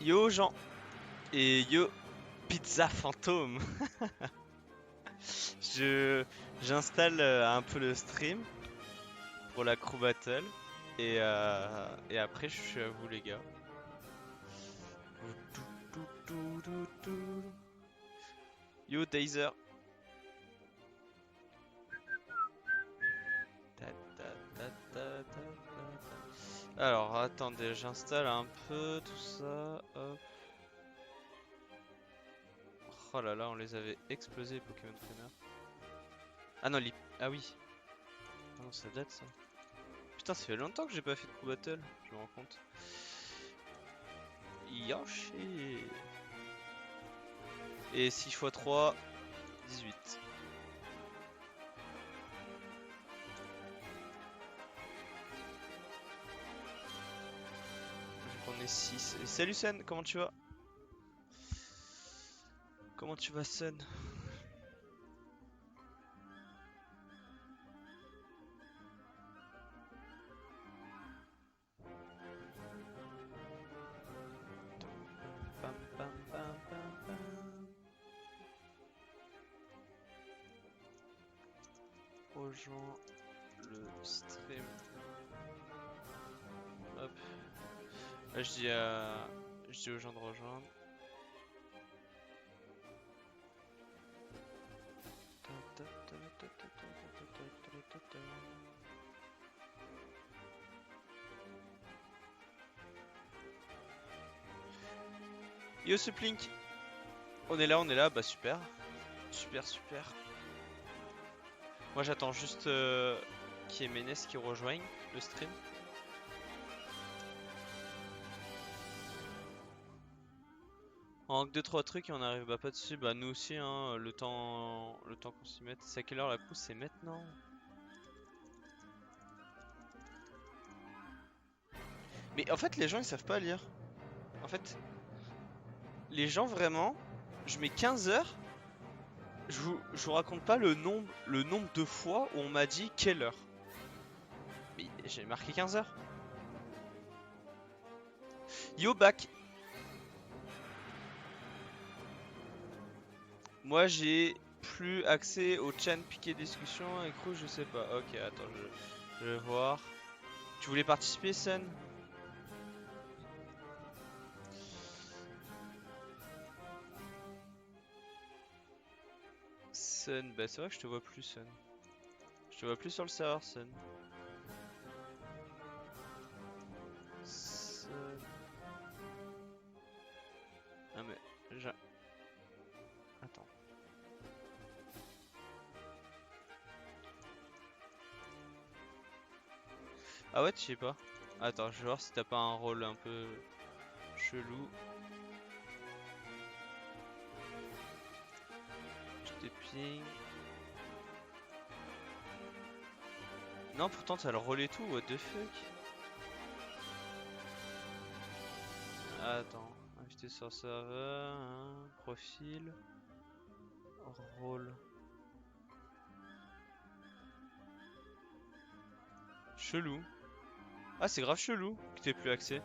Yo Jean et yo Pizza Fantôme. Je j'installe un peu le stream pour la crew battle et après je suis à vous les gars. Yo Dazer. Ta, ta, ta, ta, ta, ta. Alors attendez, j'installe un peu tout ça. Hop. Oh là là, on les avait explosés les Pokémon Trainer. Ah non, ah oui. Ah non, ça date ça. Putain, ça fait longtemps que j'ai pas fait de crew battle, je me rends compte. Yoshi. Et 6 x 3, 18. On est 6. Et salut Sun, comment tu vas? Comment tu vas Sun? Pam, pam, pam, pam, pam. Rejoins le stream. Hop. Là je dis aux gens de rejoindre. Yo Suplink. On est là, bah super. Super, super. Moi j'attends juste qu'il y ait Ménès qui rejoigne le stream. On manque 2-3 trucs et on arrive bah, pas dessus. Bah nous aussi hein, le temps qu'on s'y mette. C'est à quelle heure la course? C'est maintenant. Mais en fait les gens ils savent pas lire. En fait les gens vraiment, je mets 15 heures, je vous raconte pas le nombre de fois où on m'a dit quelle heure. Mais j'ai marqué 15 heures. Yo back. Moi j'ai plus accès au chat piqué discussion et crew je sais pas. Ok attends je vais voir. Tu voulais participer Sun? Sun, bah c'est vrai que je te vois plus Sun. Je te vois plus sur le serveur Sun. Sun. Ah mais attends. Ah ouais tu sais pas. Attends je vais voir si t'as pas un rôle un peu chelou. Je t'ai ping. Non pourtant t'as le rôle et tout, what the fuck. Attends, invité sur serveur, hein, profil, rôle. Chelou. Ah c'est grave chelou que t'aies plus accès.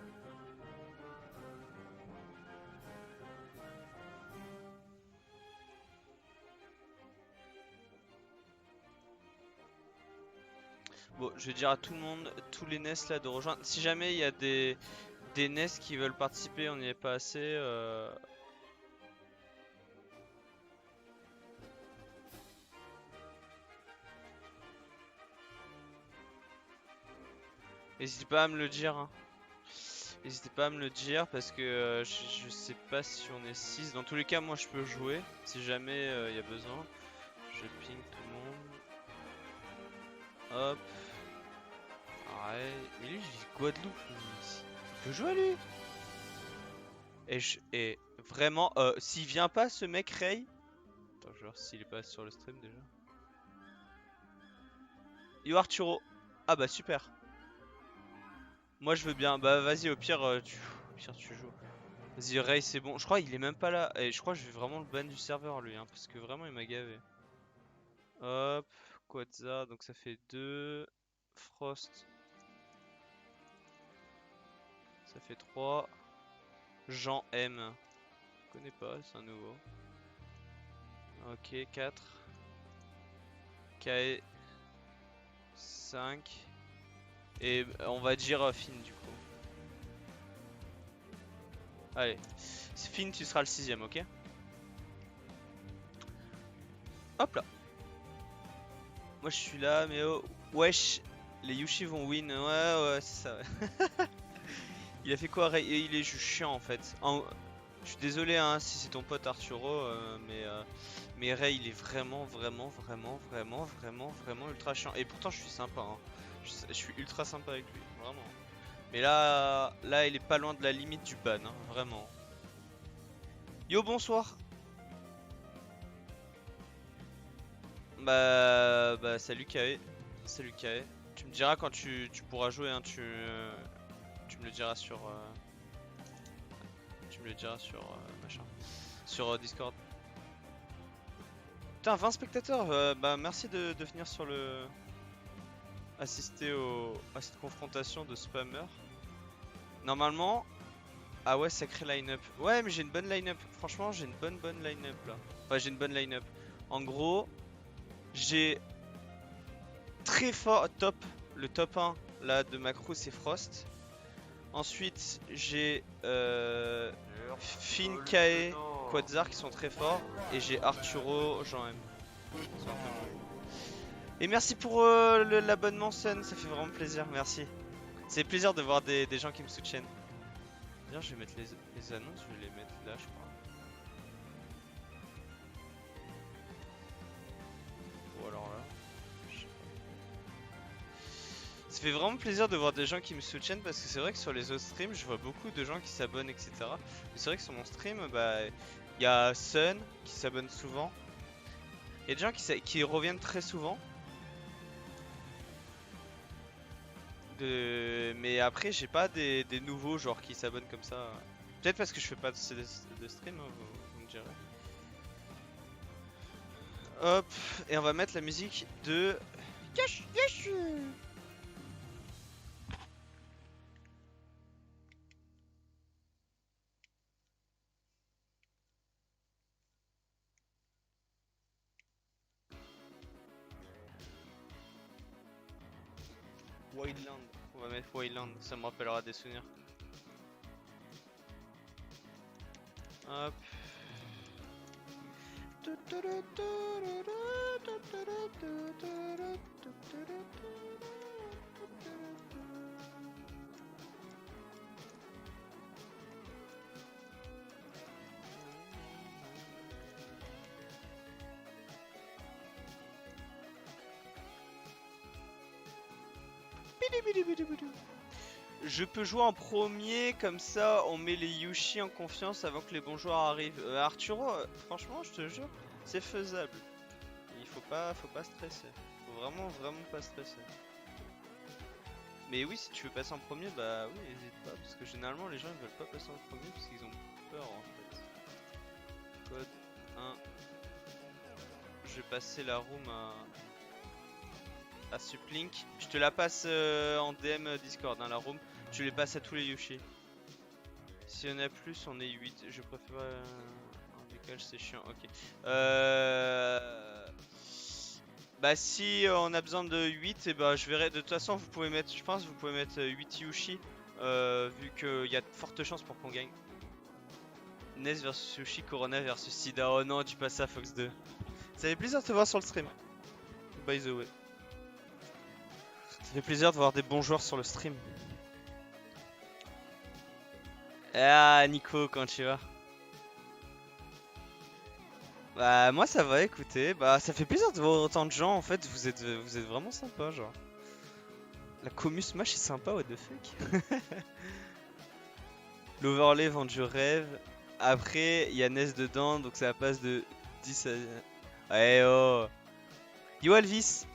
Bon, je vais dire à tout le monde, tous les NES là de rejoindre. Si jamais il y a des NES qui veulent participer, on n'y est pas assez. N'hésitez pas à me le dire. Hein. N'hésitez pas à me le dire parce que je sais pas si on est 6. Dans tous les cas, moi je peux jouer si jamais il y a besoin. Je ping tout le monde. Hop. Ouais. Mais lui, il vit Guadeloupe. Il peut jouer lui. Et vraiment, s'il vient pas ce mec Ray. Attends, je vais voir s'il est pas sur le stream déjà. Yo Arturo. Ah bah super. Moi je veux bien. Bah vas-y, au pire, tu joues. Vas-y, Ray, c'est bon. Je crois qu'il est même pas là. Et je crois que je vais vraiment le ban du serveur lui. Hein, parce que vraiment il m'a gavé. Hop. Quadza. Donc ça fait 2. Frost. Ça fait 3. Jean M. Je connais pas, c'est un nouveau. Ok, 4. KE 5. Et on va dire Finn du coup. Allez, Finn, tu seras le 6ème, ok? Hop là. Moi je suis là, mais oh, wesh, les Yushi vont win. Ouais, ouais, c'est ça. Ouais. Il a fait quoi, Ray? Il est juste chiant en fait. Je suis désolé hein, si c'est ton pote Arturo, mais Ray il est vraiment ultra chiant. Et pourtant je suis sympa, hein. Je suis ultra sympa avec lui, vraiment. Mais là il est pas loin de la limite du ban, hein, vraiment. Yo, bonsoir. Bah salut Kae. Salut Kae. Tu me diras quand tu pourras jouer, hein, tu me le diras sur machin, sur Discord. Putain, 20 spectateurs. Bah merci de venir sur le assister à cette confrontation de spammers. Normalement, ah ouais, sacré line-up. Ouais, mais j'ai une bonne line-up. Franchement, j'ai une bonne line-up là. Enfin, j'ai une bonne line-up. En gros, j'ai très fort top, le top 1 là de ma crew c'est Frost. Ensuite j'ai Finn, Kae, Quadzar qui sont très forts. Et j'ai Arturo, Jean M. Et merci pour l'abonnement Sun, ça fait vraiment plaisir, merci. C'est plaisir de voir des gens qui me soutiennent. D'ailleurs je vais mettre les annonces, je vais les mettre là je crois. Ou alors là. Ça fait vraiment plaisir de voir des gens qui me soutiennent parce que c'est vrai que sur les autres streams je vois beaucoup de gens qui s'abonnent etc. Mais c'est vrai que sur mon stream bah il y a Sun qui s'abonne souvent. Il y a des gens qui reviennent très souvent. Mais après j'ai pas des nouveaux genre qui s'abonnent comme ça. Peut-être parce que je fais pas de stream, hein, vous me direz. Hop, et on va mettre la musique de Yoshi. Wildland, on va mettre Wildland, ça me rappellera des souvenirs. Hop. Je peux jouer en premier, comme ça on met les Yushi en confiance avant que les bons joueurs arrivent. Arturo, franchement je te jure, c'est faisable. Il faut pas stresser. Faut vraiment pas stresser. Mais oui, si tu veux passer en premier, bah oui, n'hésite pas, parce que généralement les gens ils veulent pas passer en premier parce qu'ils ont peur en fait. Code 1. Je vais passer la room à Suplink. Je te la passe en DM Discord, hein, la room. Tu les passes à tous les Yoshi. Si on a plus, on est 8. Je préfère un décalage, c'est chiant. Ok. Bah si on a besoin de 8, et bah je verrai. De toute façon, vous pouvez mettre, je pense, vous pouvez mettre 8 Yoshi, vu qu'il y a de fortes chances pour qu'on gagne. Ness versus Yoshi, Corona versus Sida. Oh non, tu passes à Fox 2. Ça fait plaisir de te voir sur le stream. By the way. Ça fait plaisir de voir des bons joueurs sur le stream. Ah Nico, quand tu vas? Bah moi ça va, écoutez, bah ça fait plaisir de voir autant de gens en fait, vous êtes vraiment sympa genre. La commu Smash est sympa, what the fuck. L'overlay vend du rêve. Après il y a Ness dedans donc ça passe de 10 à... Ouais oh. Yo Elvis.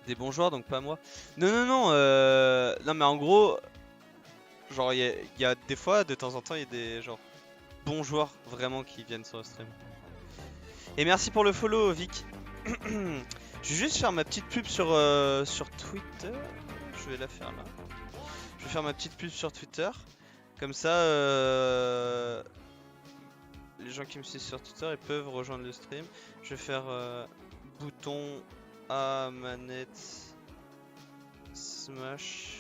Des bons joueurs donc pas moi. Non non mais en gros genre il y a des fois de temps en temps il y a des genre bons joueurs vraiment qui viennent sur le stream. Et merci pour le follow Vic. Je vais juste faire ma petite pub sur Twitter. Je vais la faire là. Je vais faire ma petite pub sur Twitter. Comme ça, les gens qui me suivent sur Twitter, ils peuvent rejoindre le stream. Je vais faire bouton A manette smash.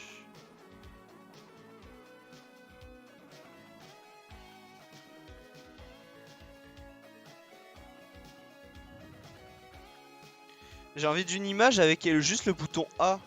J'ai envie d'une image avec juste le bouton A.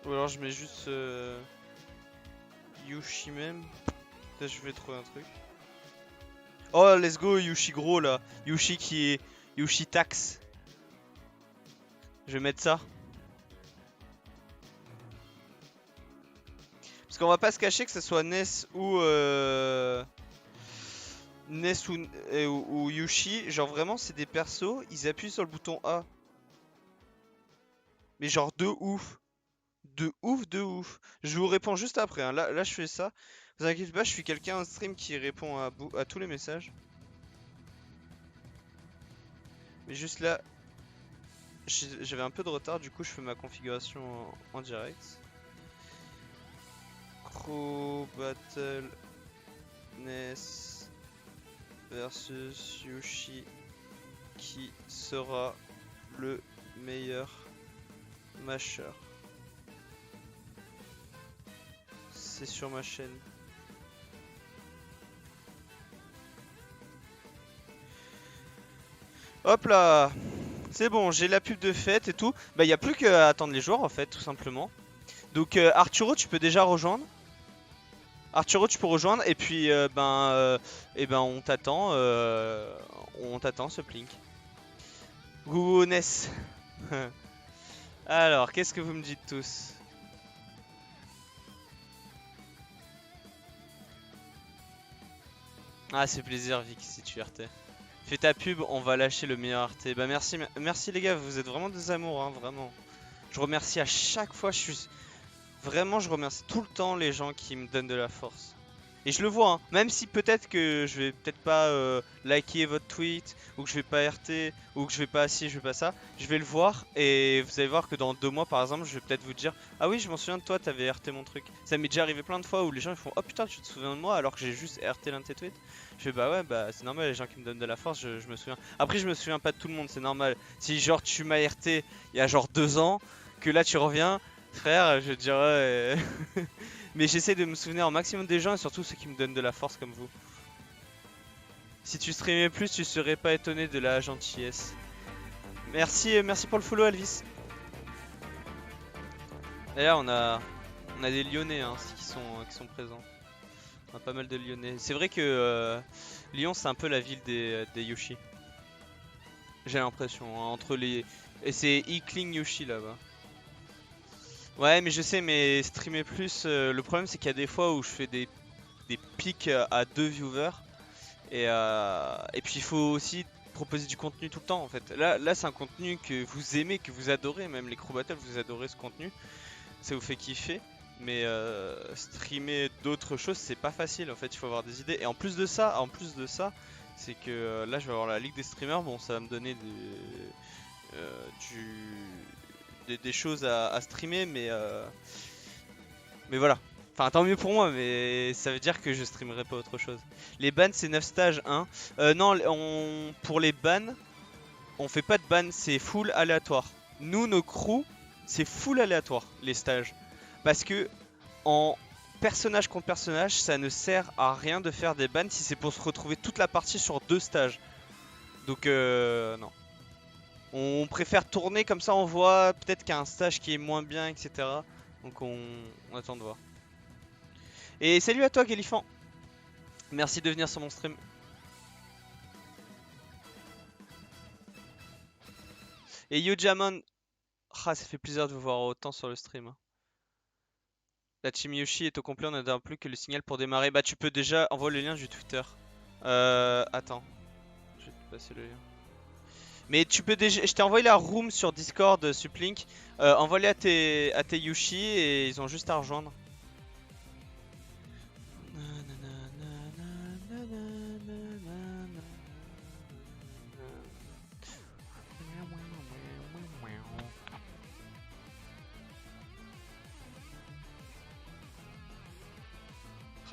Ou alors je mets juste Yushi même. Peut-être je vais trouver un truc. Oh let's go Yushi gros là. Yushi qui est Yushi tax. Je vais mettre ça. Parce qu'on va pas se cacher que ce soit Ness ou ou Yushi. Genre vraiment c'est des persos, ils appuient sur le bouton A. Mais genre de ouf. De ouf, de ouf. Je vous réponds juste après, hein. Là je fais ça. Vous inquiétez pas, je suis quelqu'un en stream qui répond à tous les messages. Mais juste là, j'avais un peu de retard, du coup je fais ma configuration en direct. Crow Battle Ness versus Yushi. Qui sera le meilleur masher? C'est sur ma chaîne. Hop là! C'est bon, j'ai la pub de fête et tout. Bah y a plus qu'à attendre les joueurs en fait, tout simplement. Donc Arturo, tu peux déjà rejoindre. Arturo, tu peux rejoindre et puis on t'attend ce Plink. Google Ness. Alors, qu'est-ce que vous me dites tous? Ah, c'est plaisir, Vic, si tu RT. Fais ta pub, on va lâcher le meilleur RT. Bah merci, merci les gars, vous êtes vraiment des amours, hein, vraiment. Je remercie à chaque fois, vraiment, je remercie tout le temps les gens qui me donnent de la force. Et je le vois, hein, même si peut-être que je vais peut-être pas liker votre tweet, ou que je vais pas RT, ou que je vais pas ci, je vais pas ça, je vais le voir et vous allez voir que dans 2 mois par exemple, je vais peut-être vous dire ah oui, je m'en souviens de toi, t'avais RT mon truc. Ça m'est déjà arrivé plein de fois où les gens ils font oh putain, tu te souviens de moi alors que j'ai juste RT l'un de tes tweets. Je fais bah ouais, bah c'est normal, les gens qui me donnent de la force, je me souviens. Après, je me souviens pas de tout le monde, c'est normal. Si genre tu m'as RT il y a genre 2 ans, que là tu reviens, frère, je dirais. Mais j'essaie de me souvenir au maximum des gens et surtout ceux qui me donnent de la force comme vous. Si tu streamais plus, tu serais pas étonné de la gentillesse. Merci, merci pour le follow Elvis. D'ailleurs on a des Lyonnais hein, qui sont présents. On a pas mal de Lyonnais. C'est vrai que Lyon c'est un peu la ville des Yoshi. J'ai l'impression hein, entre les et c'est Inkling Yoshi là-bas. Ouais mais je sais mais streamer plus le problème c'est qu'il y a des fois où je fais des pics à 2 viewers. Et puis il faut aussi proposer du contenu tout le temps en fait. Là c'est un contenu que vous aimez, que vous adorez, même les Crew Battle vous adorez ce contenu, ça vous fait kiffer. Mais streamer d'autres choses c'est pas facile en fait, il faut avoir des idées. Et en plus de ça, c'est que là je vais avoir la ligue des streamers, bon ça va me donner euh, des choses à streamer mais voilà. Enfin, tant mieux pour moi, mais ça veut dire que je streamerai pas autre chose. Les bans, c'est 9 stages, hein. Non, pour les bans, on fait pas de ban, c'est full aléatoire. Nous, nos crews, c'est full aléatoire, les stages. Parce que en personnage contre personnage, ça ne sert à rien de faire des bans si c'est pour se retrouver toute la partie sur 2 stages. Donc, non. On préfère tourner comme ça, on voit peut-être qu'il y a un stage qui est moins bien, etc. Donc, on attend de voir. Et salut à toi Galifan. Merci de venir sur mon stream. Et Yojamon. Ah, ça fait plaisir de vous voir autant sur le stream, hein. La team Yoshi est au complet, on n'attend plus que le signal pour démarrer. Bah tu peux déjà envoyer le lien du Twitter. Attends. Je vais te passer le lien. Mais tu peux déjà. Je t'ai envoyé la room sur Discord, Suplink. Envoie-les à tes Yushi et ils ont juste à rejoindre.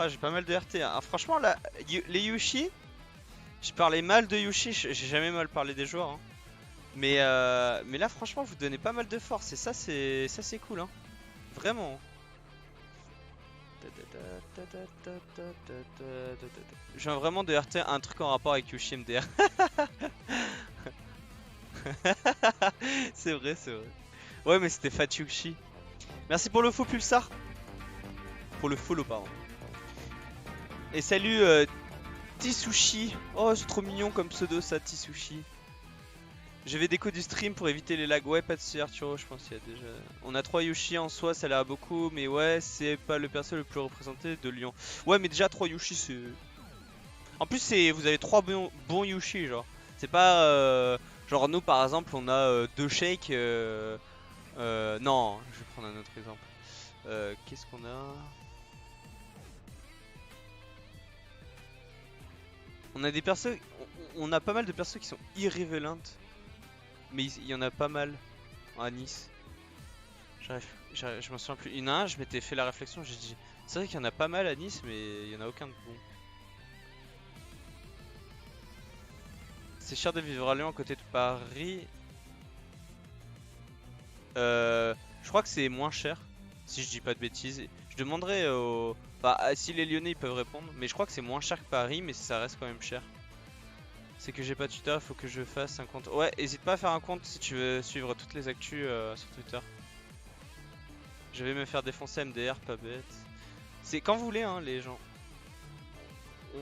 Ah, j'ai pas mal de RT, hein. Ah, franchement, là, les Yushi, je parlais mal de Yushi, j'ai jamais mal parlé des joueurs, hein. Mais là, franchement, vous donnez pas mal de force et ça, c'est cool, hein. Vraiment. Je viens vraiment de RT un truc en rapport avec Yushi MDR. C'est vrai, c'est vrai. Ouais, mais c'était Fat Yushi. Merci pour le faux pulsar. Pour le follow, pardon. Et salut Tisushi. Oh, c'est trop mignon comme pseudo ça, Tisushi. Je vais déco du stream pour éviter les lags. Ouais, pas de soucis, Arturo, je pense qu'il y a déjà. On a 3 Yushi en soi, ça a l'air beaucoup, mais ouais, c'est pas le perso le plus représenté de Lyon. Ouais, mais déjà 3 Yushi, c'est. En plus, vous avez 3 bons Yushi, genre. C'est pas. Genre, nous par exemple, on a 2 shakes. Non, je vais prendre un autre exemple. Qu'est-ce qu'on a? On a des persos. On a pas mal de persos qui sont irrévélantes. Mais il y en a pas mal à Nice. Je m'en souviens plus. Il y en a un, je m'étais fait la réflexion, j'ai dit. C'est vrai qu'il y en a pas mal à Nice, mais il y en a aucun de bon. C'est cher de vivre à Lyon à côté de Paris. Je crois que c'est moins cher, si je dis pas de bêtises. Je demanderai aux. Bah, si les Lyonnais ils peuvent répondre, mais je crois que c'est moins cher que Paris, mais ça reste quand même cher. C'est que j'ai pas Twitter, faut que je fasse un compte. Ouais, hésite pas à faire un compte si tu veux suivre toutes les actus sur Twitter. Je vais me faire défoncer MDR, pas bête. C'est quand vous voulez, hein, les gens.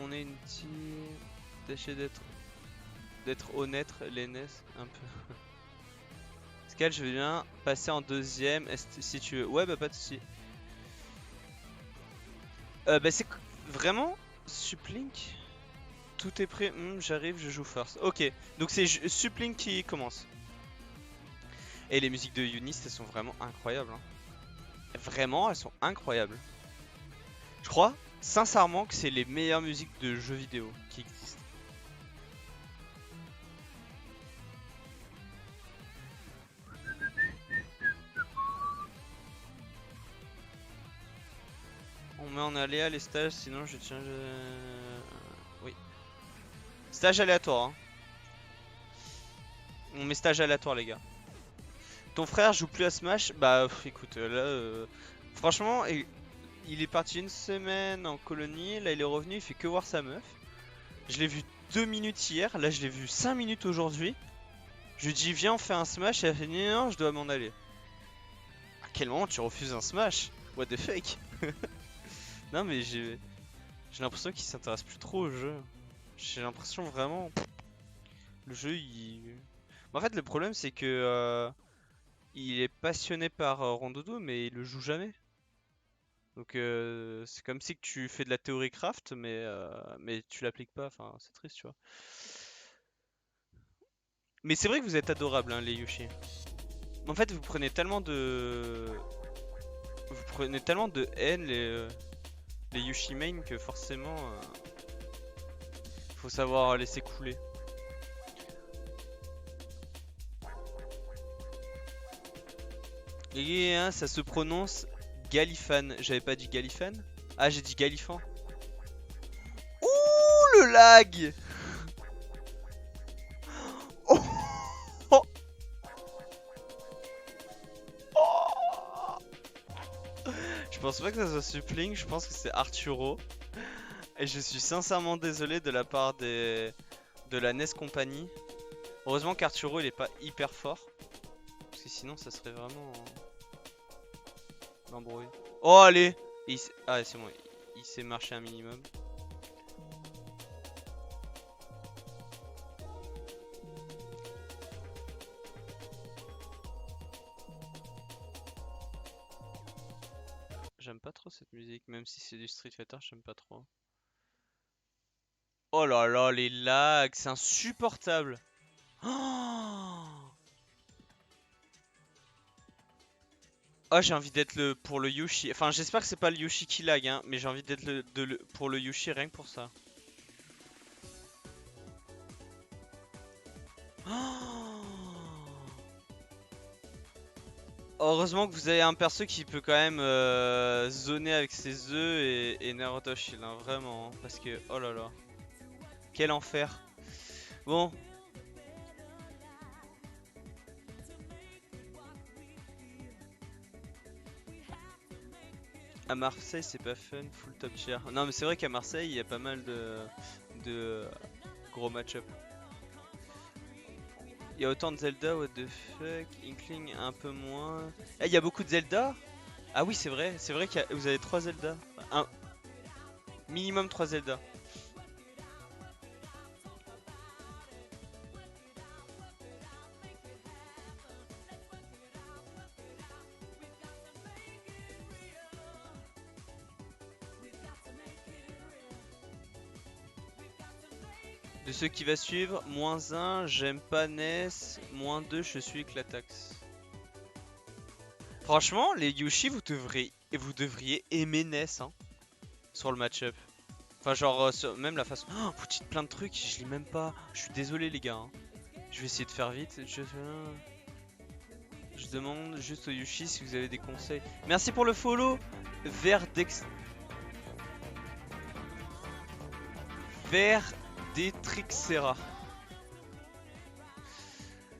On est une petite. Tâchez d'être honnête, les NES, un peu. Scal, je vais bien passer en deuxième, si tu veux. Ouais, bah pas de soucis. Bah c'est vraiment Suplink. Tout est prêt. J'arrive, je joue first. Ok, donc c'est Suplink qui commence. Et les musiques de Eunice, elles sont vraiment incroyables, hein. Vraiment, elles sont incroyables. Je crois, sincèrement, que c'est les meilleures musiques de jeux vidéo qui existent. On met en aléa les stages, sinon je tiens. Oui. Stage aléatoire, hein. On met stage aléatoire, les gars. Ton frère joue plus à Smash? Bah écoute, là, franchement, il est parti une semaine en colonie, là il est revenu, il fait que voir sa meuf. Je l'ai vu 2 minutes hier, là je l'ai vu 5 minutes aujourd'hui. Je lui dis viens on fait un Smash et elle a fait non, non, je dois m'en aller. À quel moment tu refuses un Smash? What the fuck? Non mais j'ai l'impression qu'il s'intéresse plus trop au jeu. J'ai l'impression vraiment le jeu il. En fait le problème c'est que il est passionné par Rondodo mais il le joue jamais. Donc c'est comme si que tu fais de la théorie craft mais tu l'appliques pas, enfin c'est triste tu vois. Mais c'est vrai que vous êtes adorables hein, les Yushi. En fait vous prenez tellement de haine les Yushi main que forcément faut savoir laisser couler. Et hein, ça se prononce Galifan. J'avais pas dit Galifan? Ah j'ai dit Galifan. Ouh le lag. Oh, oh. Je pense pas que ça soit Supling, je pense que c'est Arturo. Et je suis sincèrement désolé de la part de la NES Company. Heureusement qu'Arturo il est pas hyper fort. Parce que sinon ça serait vraiment l'embrouille. Oh allez. Ah c'est bon, il sait marcher un minimum. J'aime pas trop cette musique, même si c'est du Street Fighter, j'aime pas trop. Oh là là, les lags, c'est insupportable. Oh, j'ai envie d'être le pour le Yushi. Enfin, j'espère que c'est pas le Yushi qui lag, hein, mais j'ai envie d'être pour le Yushi rien que pour ça. Heureusement que vous avez un perso qui peut quand même zoner avec ses œufs et Naruto Shield, hein, vraiment. Hein, parce que, oh là là, quel enfer. Bon, à Marseille, c'est pas fun, full top tier. Non, mais c'est vrai qu'à Marseille, il y a pas mal de gros match-up. Il y a autant de Zelda, what the fuck. Inkling un peu moins. Eh, il y a beaucoup de Zelda? Ah oui, c'est vrai que vous avez 3 Zelda. Un, minimum 3 Zelda. De ceux qui va suivre, -1, j'aime pas Ness, -2, je suis Clatax. Franchement, les Yoshi, vous devriez aimer Ness hein, sur le match-up. Enfin, genre, même la façon. Oh, vous dites plein de trucs, je lis même pas. Je suis désolé, les gars. Hein. Je vais essayer de faire vite. Je demande juste au Yoshi si vous avez des conseils. Merci pour le follow. Verdex. Verdetrixera.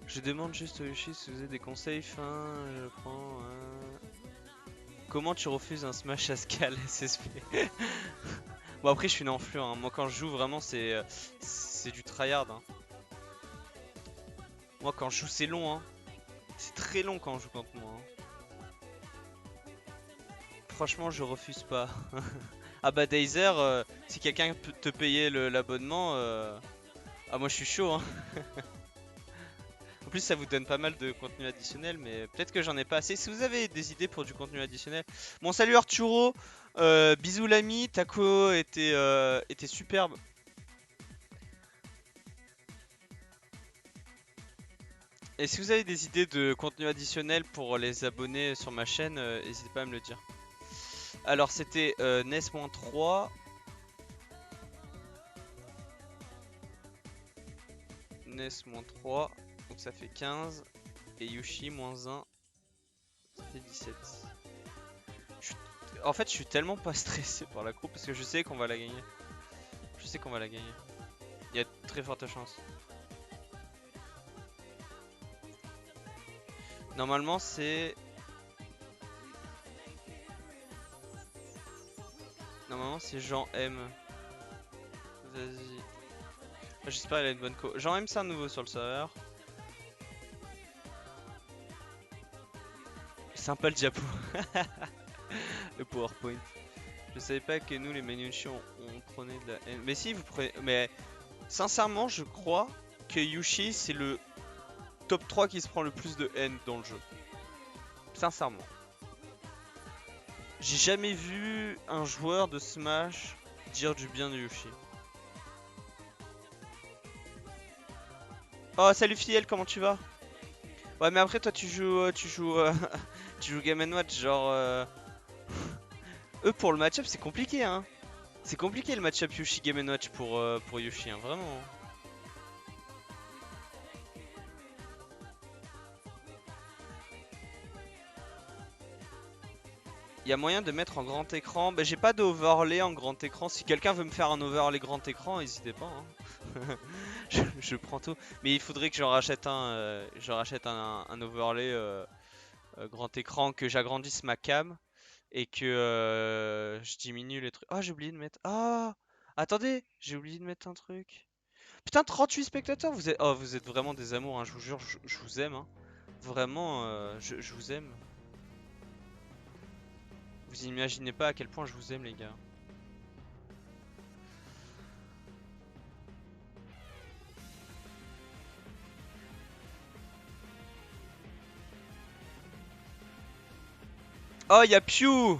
Je demande juste au Yoshi si vous avez des conseils. Fin, je prends. Comment tu refuses un smash à scale SSP? Bon après je suis une enflure, hein. Moi quand je joue vraiment c'est du tryhard hein. Moi quand je joue c'est long hein. C'est très long quand on joue contre moi hein. Franchement je refuse pas. Ah bah Dazer, si quelqu'un peut te payer l'abonnement, ah moi je suis chaud hein. En plus ça vous donne pas mal de contenu additionnel mais peut-être que j'en ai pas assez. Si vous avez des idées pour du contenu additionnel. Bon salut Arturo, bisous l'ami, Taco était superbe. Et si vous avez des idées de contenu additionnel pour les abonnés sur ma chaîne, n'hésitez pas à me le dire. Alors c'était NES-3. NES-3, donc ça fait 15. Et Yoshi -1, ça fait 17. Je suis- En fait je suis tellement pas stressé par la coupe parce que je sais qu'on va la gagner. Je sais qu'on va la gagner. Il y a de très fortes chances. Normalement c'est... Normalement c'est Jean M. Vas-y. J'espère qu'il a une bonne co. Jean M c'est un nouveau sur le serveur. Sympa le diapo. Le PowerPoint. Je savais pas que nous les Menuchi on prenait de la haine. Mais si vous prenez. Mais sincèrement je crois que Yushi c'est le top 3 qui se prend le plus de haine dans le jeu. Sincèrement. J'ai jamais vu un joueur de Smash dire du bien de Yushi. Oh salut Fiel, comment tu vas? Ouais mais après toi tu joues Game Watch genre eux pour le match-up c'est compliqué hein. C'est compliqué le match-up Yushi Game Watch pour Yushi hein, vraiment. Il y a moyen de mettre en grand écran. Bah, j'ai pas d'overlay en grand écran. Si quelqu'un veut me faire un overlay grand écran, n'hésitez pas. Hein. Je prends tout. Mais il faudrait que je rachète un overlay grand écran, que j'agrandisse ma cam et que je diminue les trucs. Oh, j'ai oublié de mettre. Ah, attendez, j'ai oublié de mettre un truc. Putain, 38 spectateurs, vous êtes vraiment des amours, hein, je vous jure, je vous aime. Hein. Vraiment, je vous aime. Vous imaginez pas à quel point je vous aime, les gars. Oh, y'a Pew!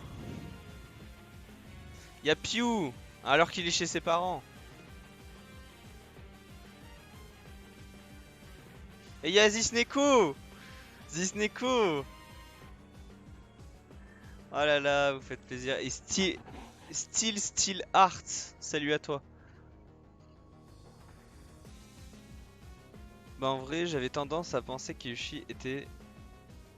Y'a Pew! Alors qu'il est chez ses parents. Et il y a Zisneko. Zisneko. Oh là là, vous faites plaisir. Et Steel Art, salut à toi. Bah en vrai, j'avais tendance à penser que Yushi était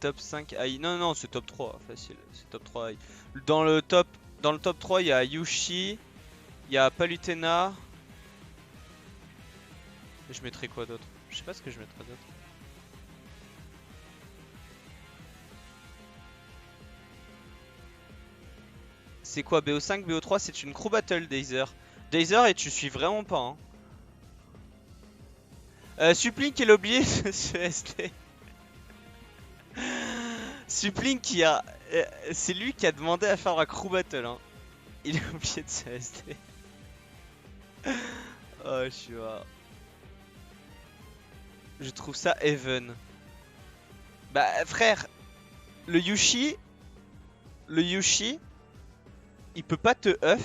top 5 AI. Non, non, c'est top 3, facile. C'est top 3 AI. Dans le top, dans le top 3, il y a Yushi, il y a Palutena. Et je mettrais quoi d'autre? Je sais pas ce que je mettrais d'autre. C'est quoi BO5, BO3? C'est une crew battle, Dazer. Dazer, et tu suis vraiment pas, hein. Supplink qui l'a oublié ce SD. Supplink qui a. C'est lui qui a demandé à faire la crew battle, hein. Il a oublié de se SD. Oh, je suis rare. Je trouve ça even. Bah, frère, le Yushi, il peut pas te huff.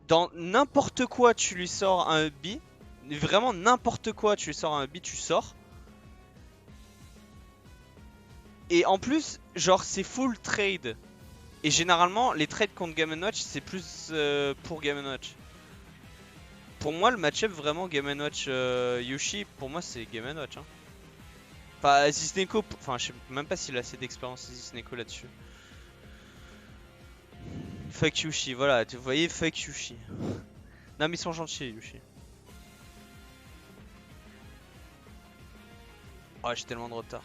Dans n'importe quoi, tu lui sors un B. Vraiment n'importe quoi, tu lui sors un B, tu sors. Et en plus, genre, c'est full trade. Et généralement, les trades contre Game & Watch, c'est plus pour Game & Watch. Pour moi, le match-up vraiment Game & Watch Yushi, pour moi, c'est Game & Watch. Hein. Enfin, Zisneko, enfin, je sais même pas s'il a assez d'expérience Zisneko là-dessus. Fuck Yushi, voilà, vous voyez, fuck Yushi. Non, mais ils sont gentils, Yushi. Oh, j'ai tellement de retard.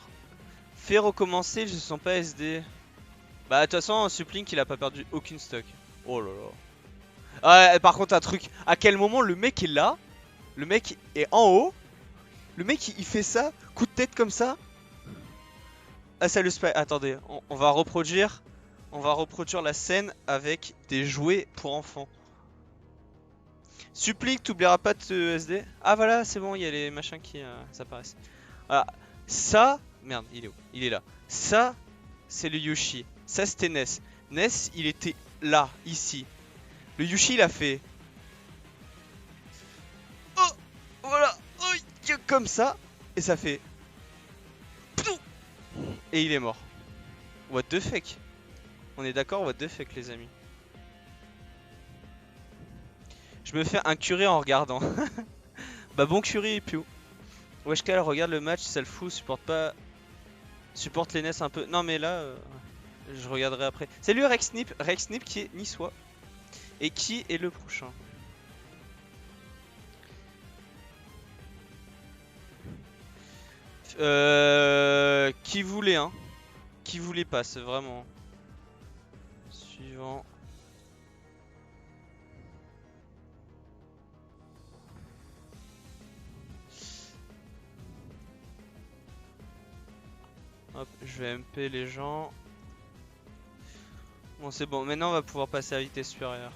Fais recommencer, je sens pas SD. Bah, de toute façon, Supplink, il a pas perdu aucune stock. Oh là là. Ah, par contre, un truc. À quel moment le mec est là? Le mec est en haut. Le mec, il fait ça. Coup de tête comme ça. Ah, ça le spy. Attendez, on va reproduire. On va reproduire la scène avec des jouets pour enfants. Supplink, t'oublieras pas de te SD. Ah, voilà, c'est bon, il y a les machins qui apparaissent. Voilà. Ça. Merde, il est où? Il est là. Ça, c'est le Yoshi. Ça, c'était Ness. Ness, il était là, ici. Le Yushi, il a fait. Oh, voilà. Oh, comme ça. Et ça fait. Et il est mort. What the fuck? On est d'accord, what the fuck, les amis. Je me fais un curé en regardant. Bah, bon curé, Piu. Weshkal regarde le match, ça le fout, supporte pas. Supporte les NES un peu. Non, mais là, je regarderai après. Salut Rex Snip qui est niçois. Et qui est le prochain? Qui voulait, hein? Qui voulait pas, c'est vraiment. Suivant. Hop, je vais MP les gens. Bon, c'est bon. Maintenant, on va pouvoir passer à vitesse supérieure.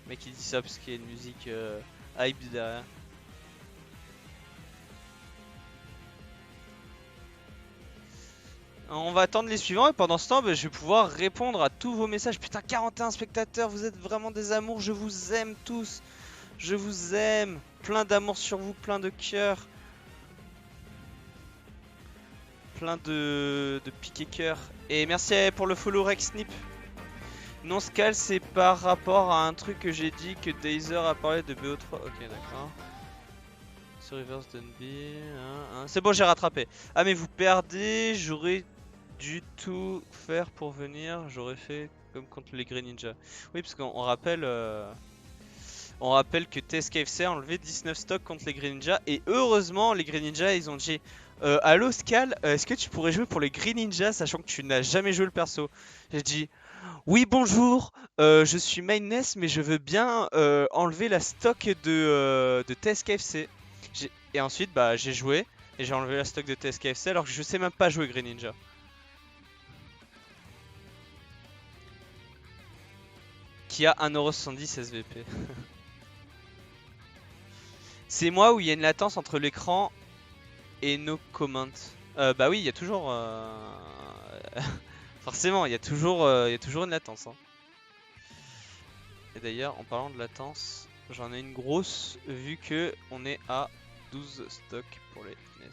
Le mec, il dit ça parce qu'il y a une musique hype derrière. On va attendre les suivants et pendant ce temps, bah, je vais pouvoir répondre à tous vos messages. Putain, 41 spectateurs, vous êtes vraiment des amours. Je vous aime tous. Je vous aime. Plein d'amour sur vous, plein de cœur. Plein de piqué cœur. Et merci pour le follow Rex Snip. Non, Scal, c'est par rapport à un truc que j'ai dit que Dazer a parlé de BO3. Ok, d'accord. Sur Reverse Dunby. C'est bon, j'ai rattrapé. Ah, mais vous perdez. J'aurais dû tout faire pour venir. J'aurais fait comme contre les Green Ninja. Oui, parce qu'on rappelle. On rappelle que TSKFC a enlevé 19 stocks contre les Green Ninja. Et heureusement, les Green Ninja, ils ont dit Allo Scal, est-ce que tu pourrais jouer pour les Green Ninja, sachant que tu n'as jamais joué le perso? J'ai dit oui, bonjour, je suis Mainness, mais je veux bien enlever la stock de TSKFC. Et ensuite, bah, j'ai joué et j'ai enlevé la stock de TSKFC alors que je sais même pas jouer Green Ninja. Qui a 1,70€ SVP. C'est moi où il y a une latence entre l'écran et nos comments. Bah oui, il y a toujours... Forcément, il y a toujours une latence. Hein. Et d'ailleurs, en parlant de latence, j'en ai une grosse vu que on est à 12 stocks pour les NES.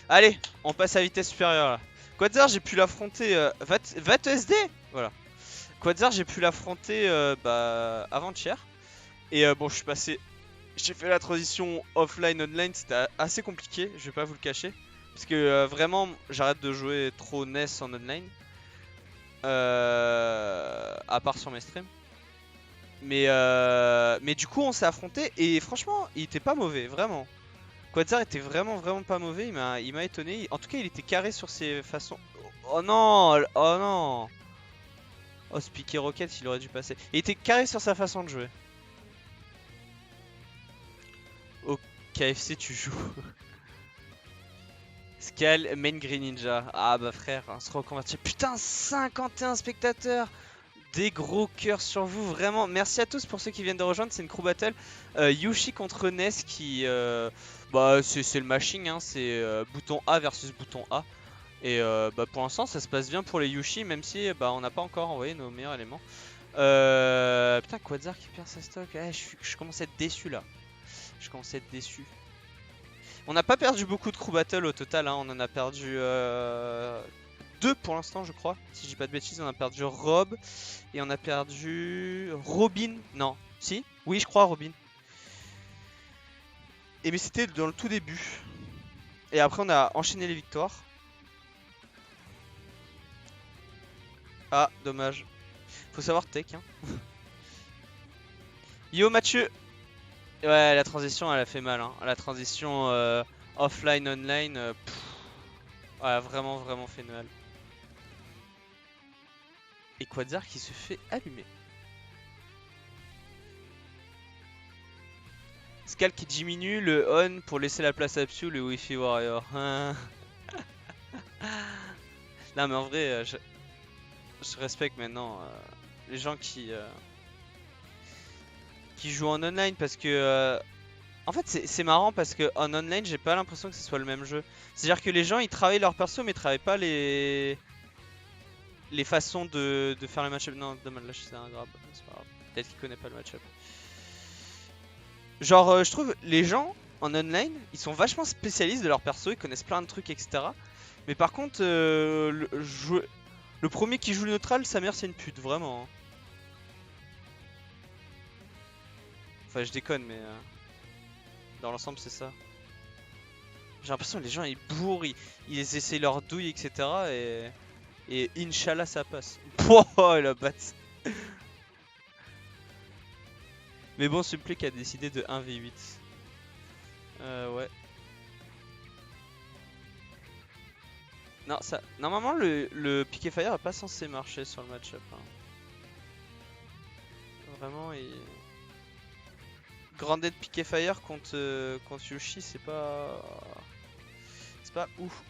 Allez, on passe à vitesse supérieure là. Quadzar, j'ai pu l'affronter. Va te SD. Voilà. Quadzar, j'ai pu l'affronter avant-hier. Et bon, je suis passé. J'ai fait la transition offline-online, c'était assez compliqué, je vais pas vous le cacher. Parce que vraiment, j'arrête de jouer trop NES en online. À part sur mes streams. Mais du coup, on s'est affronté et franchement, il était pas mauvais, vraiment. Quadzar était vraiment pas mauvais, il m'a étonné. En tout cas, il était carré sur ses façons. Oh non, oh non. Oh, ce piqué rocket, il aurait dû passer. Il était carré sur sa façon de jouer. Au KFC, tu joues. Scal, main Green Ninja. Ah bah frère, on se reconvertit. Putain, 51 spectateurs. Des gros cœurs sur vous, vraiment. Merci à tous pour ceux qui viennent de rejoindre. C'est une crew battle. Yushi contre Ness qui. Bah, c'est le mashing, hein. C'est bouton A versus bouton A. Et bah, pour l'instant, ça se passe bien pour les Yushi, même si bah, on n'a pas encore envoyé nos meilleurs éléments. Putain, Quadzar qui perd sa stock. Je commence à être déçu là. Je commence à être déçu. On n'a pas perdu beaucoup de crew battle au total, hein. On en a perdu 2 pour l'instant, je crois. Si je dis pas de bêtises, on a perdu Rob et on a perdu Robin. Non, si? Oui, je crois Robin. Et mais c'était dans le tout début. Et après, on a enchaîné les victoires. Ah, dommage. Faut savoir tech, hein. Yo Mathieu. Ouais, la transition, elle a fait mal, hein. La transition offline-online, elle a vraiment fait mal. Et Quadzar qui se fait allumer. Scal qui diminue le on pour laisser la place à Psyu, le Wi-Fi Warrior. Non mais en vrai, je respecte maintenant les gens qui jouent en online parce que en fait c'est marrant parce que en online j'ai pas l'impression que ce soit le même jeu. C'est-à-dire que les gens ils travaillent leur perso mais ils travaillent pas les façons de faire le match-up. Non, dommage, là c'est un grab, c'est pas grave. Peut-être qu'il connaît pas le match-up. Genre je trouve les gens en online ils sont vachement spécialistes de leur perso, ils connaissent plein de trucs etc. Mais par contre le premier qui joue le neutral, sa mère c'est une pute, vraiment. Hein. Enfin je déconne mais dans l'ensemble c'est ça. J'ai l'impression que les gens ils bourrent, ils essayent leur douille etc. Et Inch'Allah ça passe. Pouah la batte. Mais bon, Supplic a décidé de 1v8. Ouais. Non, ça. Normalement, le Piqué Fire est pas censé marcher sur le match-up. Hein. Vraiment, il. Granded Piqué Fire contre Yoshi, c'est pas. C'est pas ouf.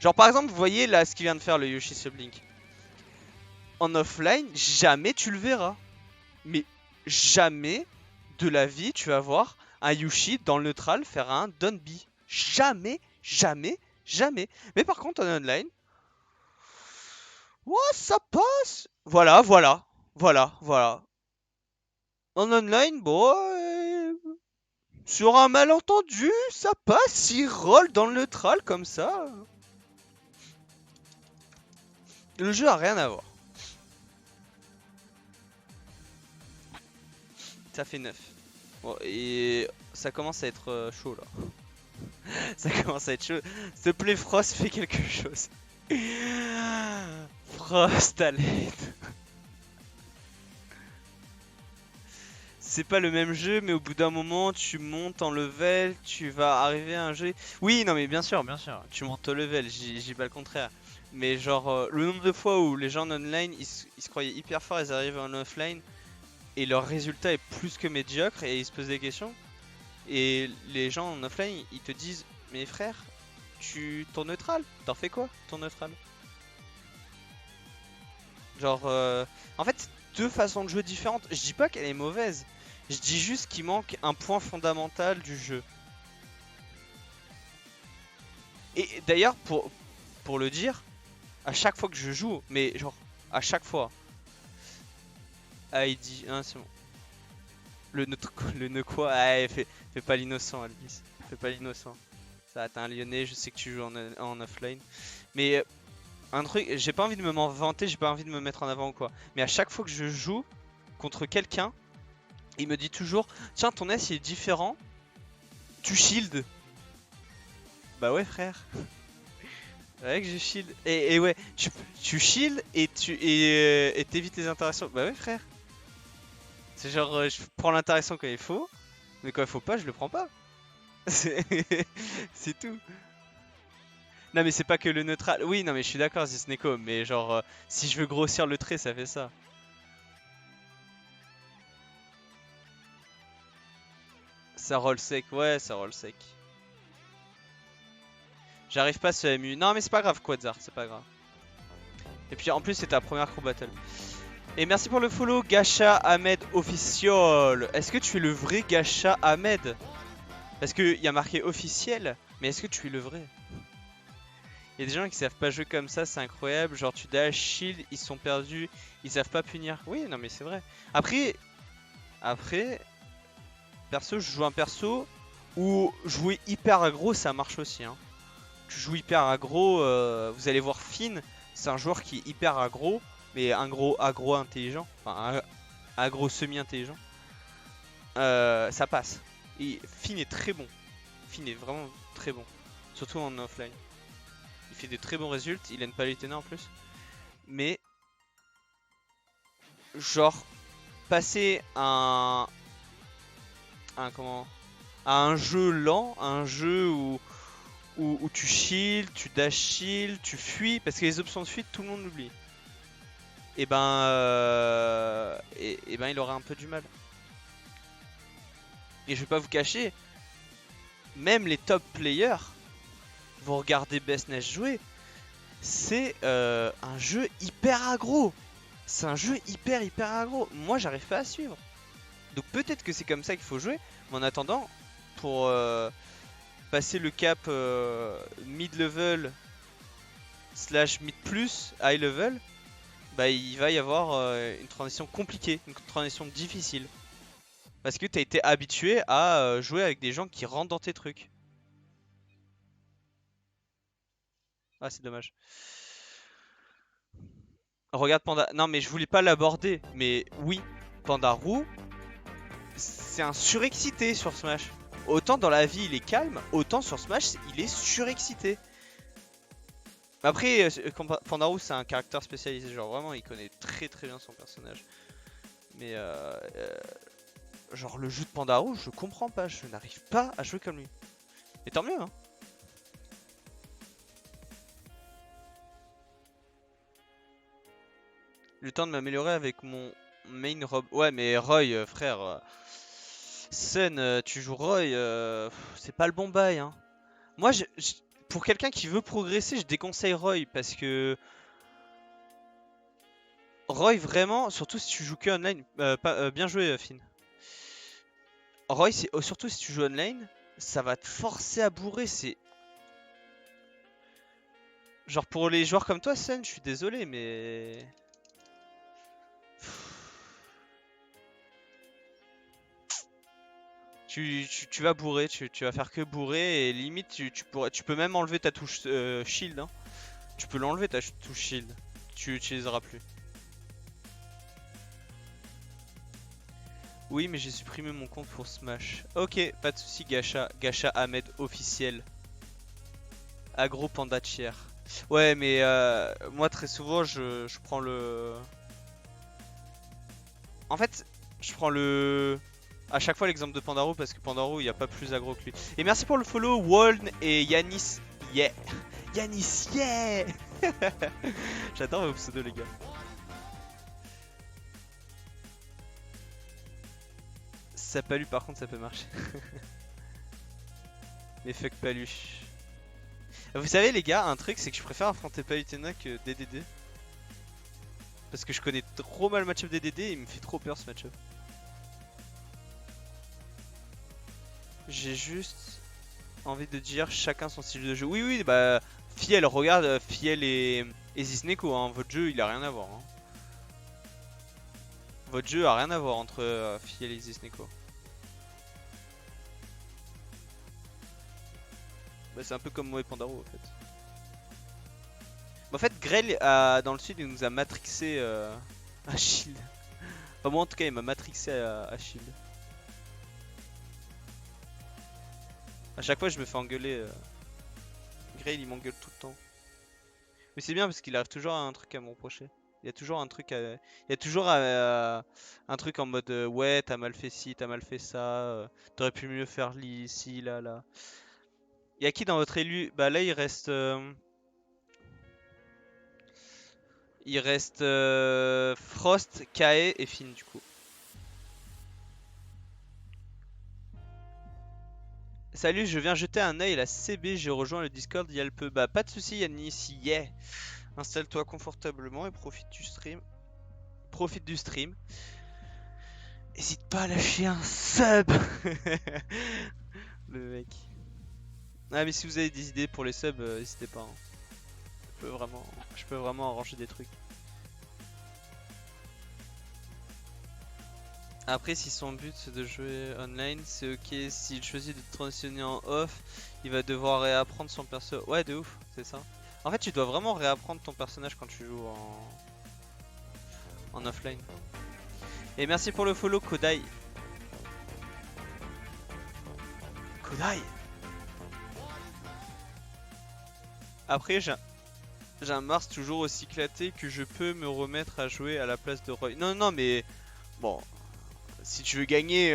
Genre, par exemple, vous voyez là ce qu'il vient de faire le Yoshi Sublink. En offline, jamais tu le verras. Mais jamais de la vie tu vas voir un Yushi dans le neutral faire un down B. Jamais. Mais par contre en online, ouais, ça passe. Voilà. En online, bon, sur un malentendu, ça passe. Il roll dans le neutral comme ça. Le jeu a rien à voir. Ça fait 9. Bon, et ça commence à être chaud là. Ça commence à être chaud. S'il te plaît, Frost, fais quelque chose. Frost, à l'aide. C'est pas le même jeu, mais au bout d'un moment, tu montes en level, tu vas arriver à un jeu. Oui, non, mais bien sûr, tu montes au level, j'ai pas le contraire. Mais genre, le nombre de fois où les gens en online, ils se croyaient hyper forts, ils arrivent en offline, et leur résultat est plus que médiocre, et ils se posent des questions. Et les gens en offline, ils te disent, mais frère, ton neutral, t'en fais quoi, ton neutral? Genre, en fait, deux façons de jouer différentes. Je dis pas qu'elle est mauvaise, je dis juste qu'il manque un point fondamental du jeu. Et d'ailleurs, pour le dire, à chaque fois que je joue, mais genre, à chaque fois, ah, il dit, hein, c'est bon. Le ne quoi, ah, fais pas l'innocent, Alvis. Fais pas l'innocent. Ça, t'es un Lyonnais, je sais que tu joues en offline. Mais un truc, j'ai pas envie de m'en vanter, j'ai pas envie de me mettre en avant ou quoi. Mais à chaque fois que je joue contre quelqu'un, il me dit toujours, tiens, ton S il est différent, tu shield. Bah ouais, frère. Ouais que je shield. Et ouais, tu shield et t'évites les interactions. Bah ouais, frère. C'est genre, je prends l'interaction quand il faut, mais quand il faut pas, je le prends pas. C'est c'est tout. Non, mais c'est pas que le neutral. Oui, non, mais je suis d'accord, Zisneko, mais genre, si je veux grossir le trait, ça fait ça. Ça roll sec, ouais, ça roll sec. J'arrive pas à ce MU. Non, mais c'est pas grave, Quadzar, c'est pas grave. Et puis en plus, c'est ta première crew battle. Et merci pour le follow, Gacha Ahmed official. Est-ce que tu es le vrai Gacha Ahmed? Parce qu'il y a marqué officiel, mais est-ce que tu es le vrai? Il y a des gens qui savent pas jouer comme ça, c'est incroyable. Genre, tu dash, shield, ils sont perdus, ils savent pas punir. Oui, non, mais c'est vrai. Après, perso, je joue un perso où jouer hyper aggro, ça marche aussi. Hein. Tu joues hyper aggro, vous allez voir Finn, c'est un joueur qui est hyper aggro, mais un gros aggro intelligent, enfin un aggro semi-intelligent. Ça passe. Et Finn est très bon. Finn est vraiment très bon. Surtout en offline. Il fait des très bons résultats, il a une Paletena en plus. Mais, genre, passer comment, à un jeu lent, à un jeu où tu shield, tu dash shield, tu fuis, parce que les options de fuite, tout le monde l'oublie. Et ben il aura un peu du mal. Et je vais pas vous cacher, même les top players, vous regardez Best Nest jouer, c'est un jeu hyper aggro. C'est un jeu hyper aggro. Moi j'arrive pas à suivre. Donc peut-être que c'est comme ça qu'il faut jouer, mais en attendant, pour passer le cap mid-level slash mid plus high level, bah il va y avoir une transition compliquée, une transition difficile. Parce que t'as été habitué à jouer avec des gens qui rentrent dans tes trucs. Ah, c'est dommage. Regarde Panda. Non, mais je voulais pas l'aborder. Mais oui, Pandaroo, c'est un surexcité sur Smash. Autant dans la vie il est calme, autant sur Smash il est surexcité. Après, Pandaroo c'est un caractère spécialisé. Genre vraiment, il connaît très bien son personnage. Mais genre le jeu de Pandaroo, je comprends pas. Je n'arrive pas à jouer comme lui. Et tant mieux, hein. Le temps de m'améliorer avec mon main rob. Ouais, mais Roy, frère. Sun, tu joues Roy, c'est pas le bon bail. Hein. Moi, pour quelqu'un qui veut progresser, je déconseille Roy parce que Roy, vraiment, surtout si tu joues que online, bien joué, Finn. Roy, c'est surtout si tu joues online, ça va te forcer à bourrer. C'est genre pour les joueurs comme toi, Sun, je suis désolé, mais tu vas bourrer, tu vas faire que bourrer et limite tu peux même enlever ta touche shield. Hein. Tu peux l'enlever ta touche shield, tu l'utiliseras plus. Oui, mais j'ai supprimé mon compte pour Smash. Ok, pas de soucis, Gacha Ahmed officiel. Agro Panda Tier. Ouais, mais moi très souvent je prends le. En fait, je prends le. À chaque fois l'exemple de Pandaro parce que Pandaro il n'y a pas plus aggro que lui. Et merci pour le follow, Waln et Yanis. Yeah! Yanis, yeah! J'adore vos pseudos, les gars. Ça palu, par contre, ça peut marcher. Mais fuck palu. Vous savez, les gars, un truc c'est que je préfère affronter Palutena que DDD. Parce que je connais trop mal le match-up DDD et il me fait trop peur ce match-up. J'ai juste envie de dire chacun son style de jeu. Oui, oui, bah, Fiel, regarde, Fiel et Zisneko, hein, votre jeu il a rien à voir. Hein. Votre jeu a rien à voir entre Fiel et Zisneko. Bah, c'est un peu comme moi et Pandaro en fait. En fait, Grell dans le sud il nous a matrixé à Shield. Enfin, moi en tout cas, il m'a matrixé à Shield. À chaque fois, je me fais engueuler. Grell il m'engueule tout le temps. Mais c'est bien parce qu'il arrive toujours à un truc à me reprocher. Il y a toujours un truc il y a toujours un truc en mode ouais, t'as mal fait ci, t'as mal fait ça, t'aurais pu mieux faire ici, là, là. Il y a qui dans votre élu? Bah là il reste Frost, Kae et Finn du coup. Salut, je viens jeter un œil à la CB, j'ai rejoint le Discord il y a le peu. Bah pas de soucis Yannis, yeah. Installe-toi confortablement et profite du stream. Profite du stream. Hésite pas à lâcher un sub. Le mec. Ah mais si vous avez des idées pour les subs, n'hésitez pas. Hein. Je peux vraiment arranger des trucs. Après, si son but c'est de jouer online, c'est ok. S'il choisit de transitionner en off, il va devoir réapprendre son perso. Ouais, de ouf, c'est ça. En fait, tu dois vraiment réapprendre ton personnage quand tu joues en offline. Et merci pour le follow, Kodai. Kodai. Après, j'ai un Mars toujours aussi éclaté que je peux me remettre à jouer à la place de Roy. Non, non, mais bon, si tu veux gagner,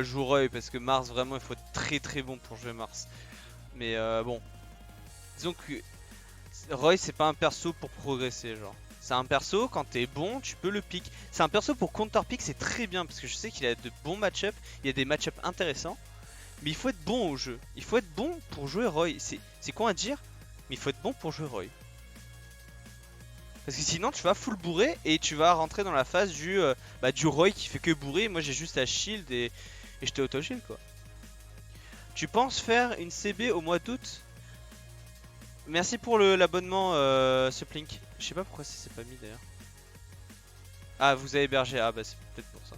joue Roy parce que Mars, vraiment, il faut être très très bon pour jouer Mars. Mais bon, disons que Roy, c'est pas un perso pour progresser, genre. C'est un perso, quand t'es bon, tu peux le pick. C'est un perso pour counter pick, c'est très bien parce que je sais qu'il a de bons match-up, il y a des match-up intéressants. Mais il faut être bon au jeu. Il faut être bon pour jouer Roy. C'est con à dire, mais il faut être bon pour jouer Roy. Parce que sinon tu vas full bourrer et tu vas rentrer dans la phase du Roy qui fait que bourrer. Moi j'ai juste à shield et je te auto-shield quoi. Tu penses faire une CB au mois d'août? Merci pour l'abonnement Suplink. Je sais pas pourquoi ça s'est pas mis d'ailleurs. Ah vous avez hébergé, ah bah c'est peut-être pour ça.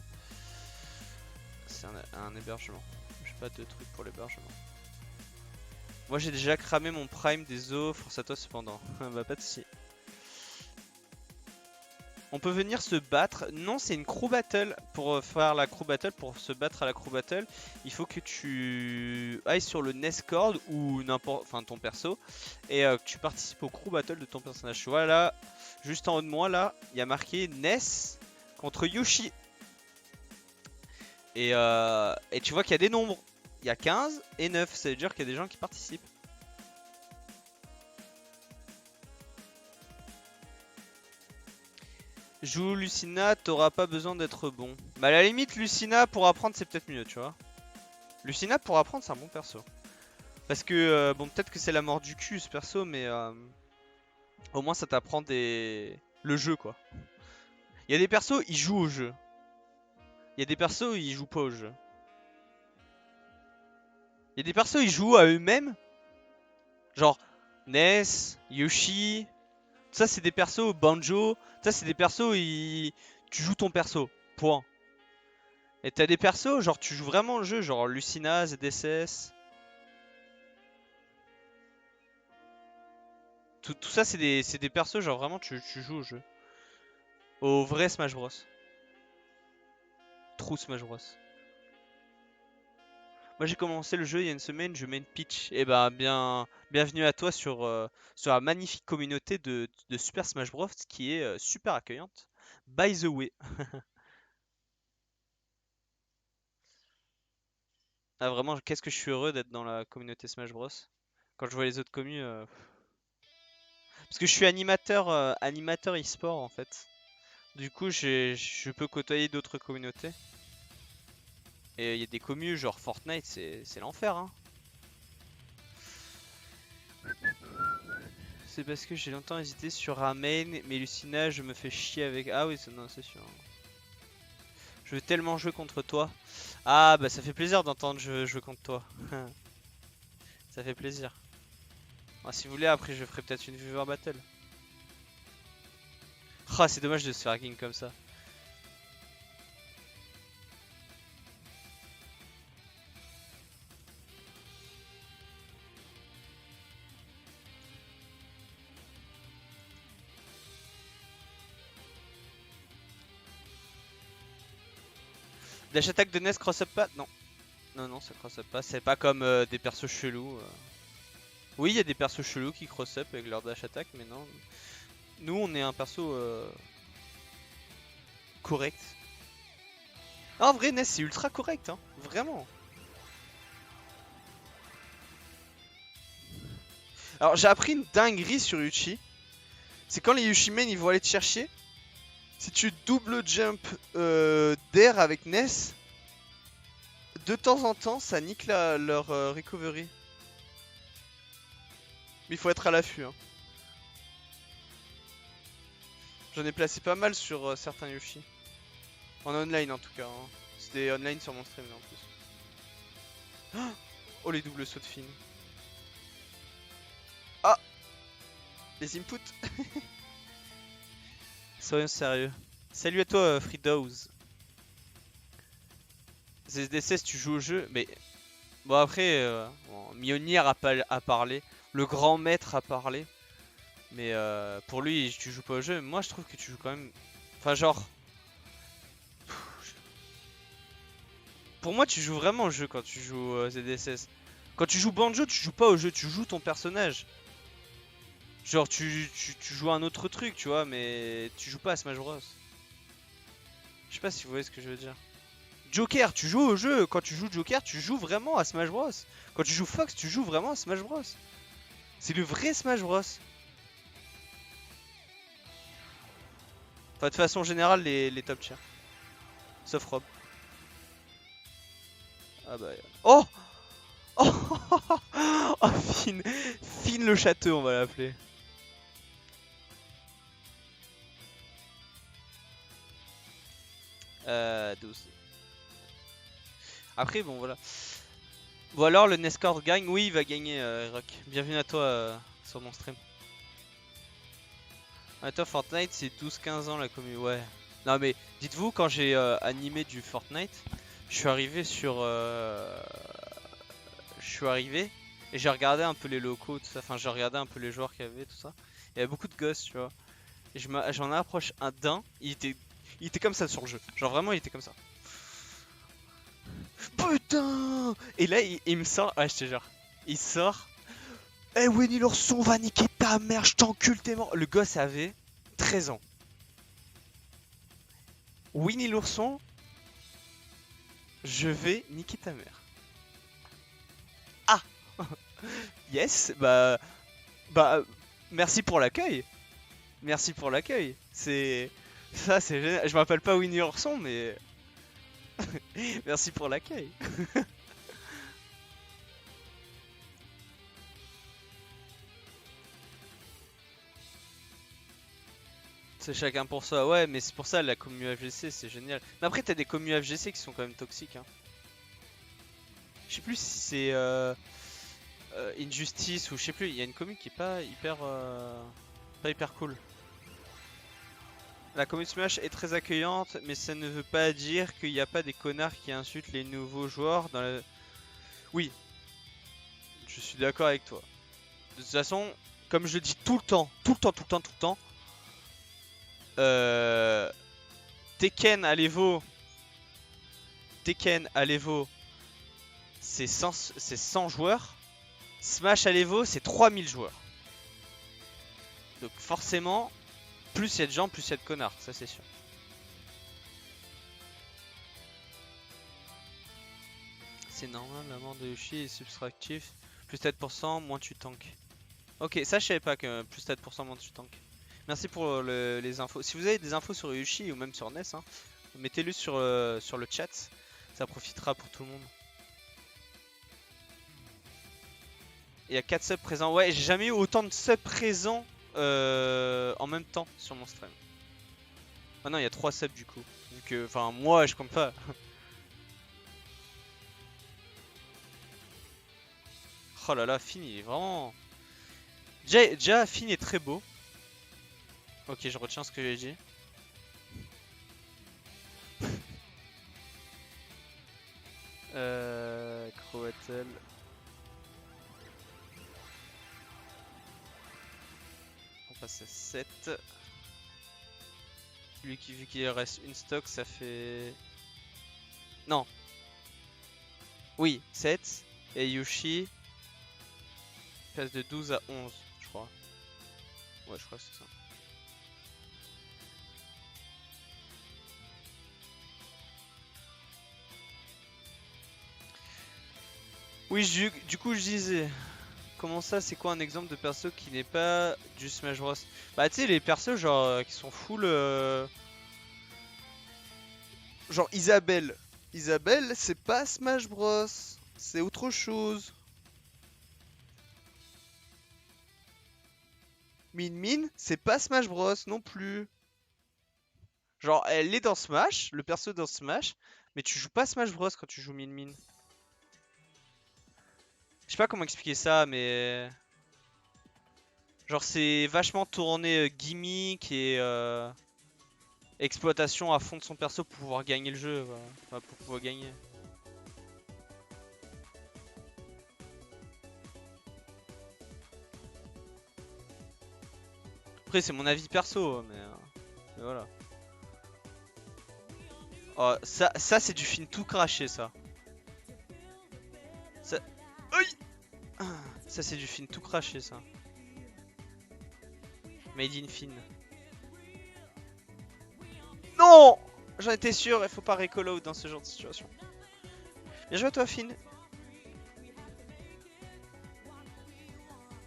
C'est un hébergement. J'ai pas de truc pour l'hébergement. Moi j'ai déjà cramé mon prime des os, force à toi cependant. Bah pas de soucis. On peut venir se battre. Non, c'est une crew battle. Pour faire la crew battle, pour se battre à la crew battle, il faut que tu ailles sur le Nescord ou n'importe, enfin ton perso, et que tu participes au crew battle de ton personnage. Tu vois là, juste en haut de moi là, il y a marqué Ness contre Yoshi. Et tu vois qu'il y a des nombres. Il y a 15 et 9. Ça veut dire qu'il y a des gens qui participent. Joue Lucina, t'auras pas besoin d'être bon. Bah à la limite, Lucina pour apprendre c'est peut-être mieux, tu vois. Lucina pour apprendre c'est un bon perso. Parce que, bon peut-être que c'est la mort du cul ce perso, mais au moins ça t'apprend le jeu quoi. Il y a des persos, ils jouent au jeu. Il y a des persos, ils jouent pas au jeu. Il y a des persos, ils jouent à eux-mêmes. Genre Ness, Yoshi. Ça c'est des persos, Banjo. Ça c'est des persos, tu joues ton perso. Point. Et t'as des persos, genre tu joues vraiment le jeu, genre Lucina, ZSS. Tout ça c'est des persos, genre vraiment tu joues au jeu. Au vrai Smash Bros. True Smash Bros. Moi j'ai commencé le jeu il y a une semaine, je mène Peach. Et bah bienvenue à toi sur la magnifique communauté de Super Smash Bros qui est super accueillante. By the way. Ah vraiment, qu'est-ce que je suis heureux d'être dans la communauté Smash Bros. Quand je vois les autres commus. Parce que je suis animateur e-sport en fait. Du coup je peux côtoyer d'autres communautés. Et il y a des commus genre Fortnite, c'est l'enfer hein. C'est parce que j'ai longtemps hésité sur Ramen, mais Lucina, je me fais chier avec. Ah oui, non, c'est sûr. Je veux tellement jouer contre toi. Ah bah ça fait plaisir d'entendre jouer contre toi. Ça fait plaisir. Ah, si vous voulez, après je ferai peut-être une viewer battle. Ah, c'est dommage de se faire gang comme ça. Dash attack de Ness cross up pas? Non. Non, non, ça cross up pas. C'est pas comme des persos chelous. Oui, il y a des persos chelous qui cross up avec leur dash attack, mais non. Nous, on est un perso correct. Ah, en vrai, Ness, c'est ultra correct, hein. Vraiment. Alors, j'ai appris une dinguerie sur Uchi. C'est quand les Yushimen ils vont aller te chercher. Si tu double jump d'air avec Ness, de temps en temps, ça nique leur recovery. Mais il faut être à l'affût. Hein. J'en ai placé pas mal sur certains Yoshi. En online en tout cas. Hein. C'était online sur mon stream en plus. Oh les doubles sauts de fine. Ah, les inputs. Soyons sérieux. Salut à toi Freedows. ZD16 tu joues au jeu. Mais bon après, bon, Mjolnir a parlé. Le grand maître a parlé. Mais pour lui tu joues pas au jeu. Moi je trouve que tu joues quand même. Enfin genre. Pour moi tu joues vraiment au jeu quand tu joues ZD16. Quand tu joues Banjo tu joues pas au jeu. Tu joues ton personnage. Genre tu joues un autre truc tu vois. Mais tu joues pas à Smash Bros. Je sais pas si vous voyez ce que je veux dire. Joker, tu joues au jeu. Quand tu joues Joker, tu joues vraiment à Smash Bros. Quand tu joues Fox, tu joues vraiment à Smash Bros. C'est le vrai Smash Bros. Enfin, de façon générale, les top tiers. Sauf Rob. Ah bah. Oh. Oh, oh Finn. Finn le château, on va l'appeler. Euh, 12. Après, bon, voilà. Ou alors le Nescord gagne. Oui, il va gagner, Rock. Bienvenue à toi sur mon stream. À toi, Fortnite, c'est 12-15 ans la commune. Ouais. Non, mais dites-vous, quand j'ai animé du Fortnite, je suis arrivé sur. Je suis arrivé et j'ai regardé un peu les locaux, tout ça. Enfin, j'ai regardé un peu les joueurs qu'il y avait, tout ça. Il y avait beaucoup de gosses, tu vois. Et j'en approche un d'un. Il était comme ça sur le jeu. Genre vraiment, il était comme ça. Putain! Et là, il me sort. Ouais, je te jure. Il sort. Eh, Winnie l'ourson, va niquer ta mère, je t'encule, t'es mort. Le gosse avait 13 ans. Winnie l'ourson, je vais niquer ta mère. Ah! Yes, bah, merci pour l'accueil. Merci pour l'accueil. C'est génial. Je m'appelle pas Winnie l'ourson, mais merci pour l'accueil. C'est chacun pour soi, ouais, mais c'est pour ça la commu FGC c'est génial. Mais après, t'as des commu FGC qui sont quand même toxiques. Hein. Je sais plus si c'est Injustice ou je sais plus, il y a une commu qui est pas hyper cool. La commu Smash est très accueillante, mais ça ne veut pas dire qu'il n'y a pas des connards qui insultent les nouveaux joueurs dans la... Oui, je suis d'accord avec toi. De toute façon, comme je le dis tout le temps, tout le temps, tout le temps, tout le temps, euh, Tekken à l'Evo, c'est 100 joueurs. Smash à l'Evo, c'est 3000 joueurs. Donc forcément, plus il y a de gens, plus il y a de connards, ça c'est sûr. C'est normal, la mort de Yoshi est subtractif. Plus 7%, moins tu tankes. Ok, ça je savais pas que plus 7% moins tu tankes. Merci pour les infos. Si vous avez des infos sur Yoshi ou même sur NES, hein, mettez-le sur le chat. Ça profitera pour tout le monde. Il y a 4 subs présents. Ouais, j'ai jamais eu autant de subs présents en même temps sur mon stream. Ah non, il y a 3 subs du coup. Vu que, enfin, moi je compte pas. Oh là là, Finn il est vraiment... Déjà Finn est très beau. Ok, je retiens ce que j'ai dit. Croatel. On passe à 7. Vu qu'il reste une stock, ça fait... Non. Oui, 7. Et Yushi passe de 12 à 11, je crois. Ouais, je crois que c'est ça. Oui, du coup, je disais... Comment ça, c'est quoi un exemple de perso qui n'est pas du Smash Bros? Bah, tu sais, les persos genre qui sont full... Genre Isabelle. Isabelle, c'est pas Smash Bros. C'est autre chose. Min Min, c'est pas Smash Bros non plus. Genre, elle est dans Smash, le perso dans Smash, mais tu joues pas Smash Bros quand tu joues Min Min. Je sais pas comment expliquer ça, mais... Genre, c'est vachement tourné gimmick et exploitation à fond de son perso pour pouvoir gagner le jeu. Voilà. Enfin, pour pouvoir gagner. Après, c'est mon avis perso, mais voilà. Oh, ça c'est du film tout craché, ça. Ça... Aïe. Ça, c'est du film tout craché, ça. Made in Fin. Non! J'en étais sûr, il faut pas recall out dans ce genre de situation. Bien joué à toi, Finn.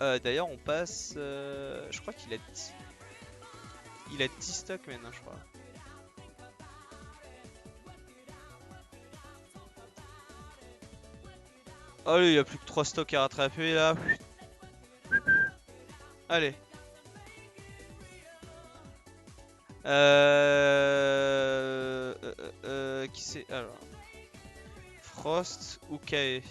D'ailleurs, on passe... je crois qu'il a 10... Il a 10 stocks maintenant, je crois. Allez, il y a plus que 3 stocks à rattraper, là. Allez. Qui c'est? Alors... Frost ou Kae?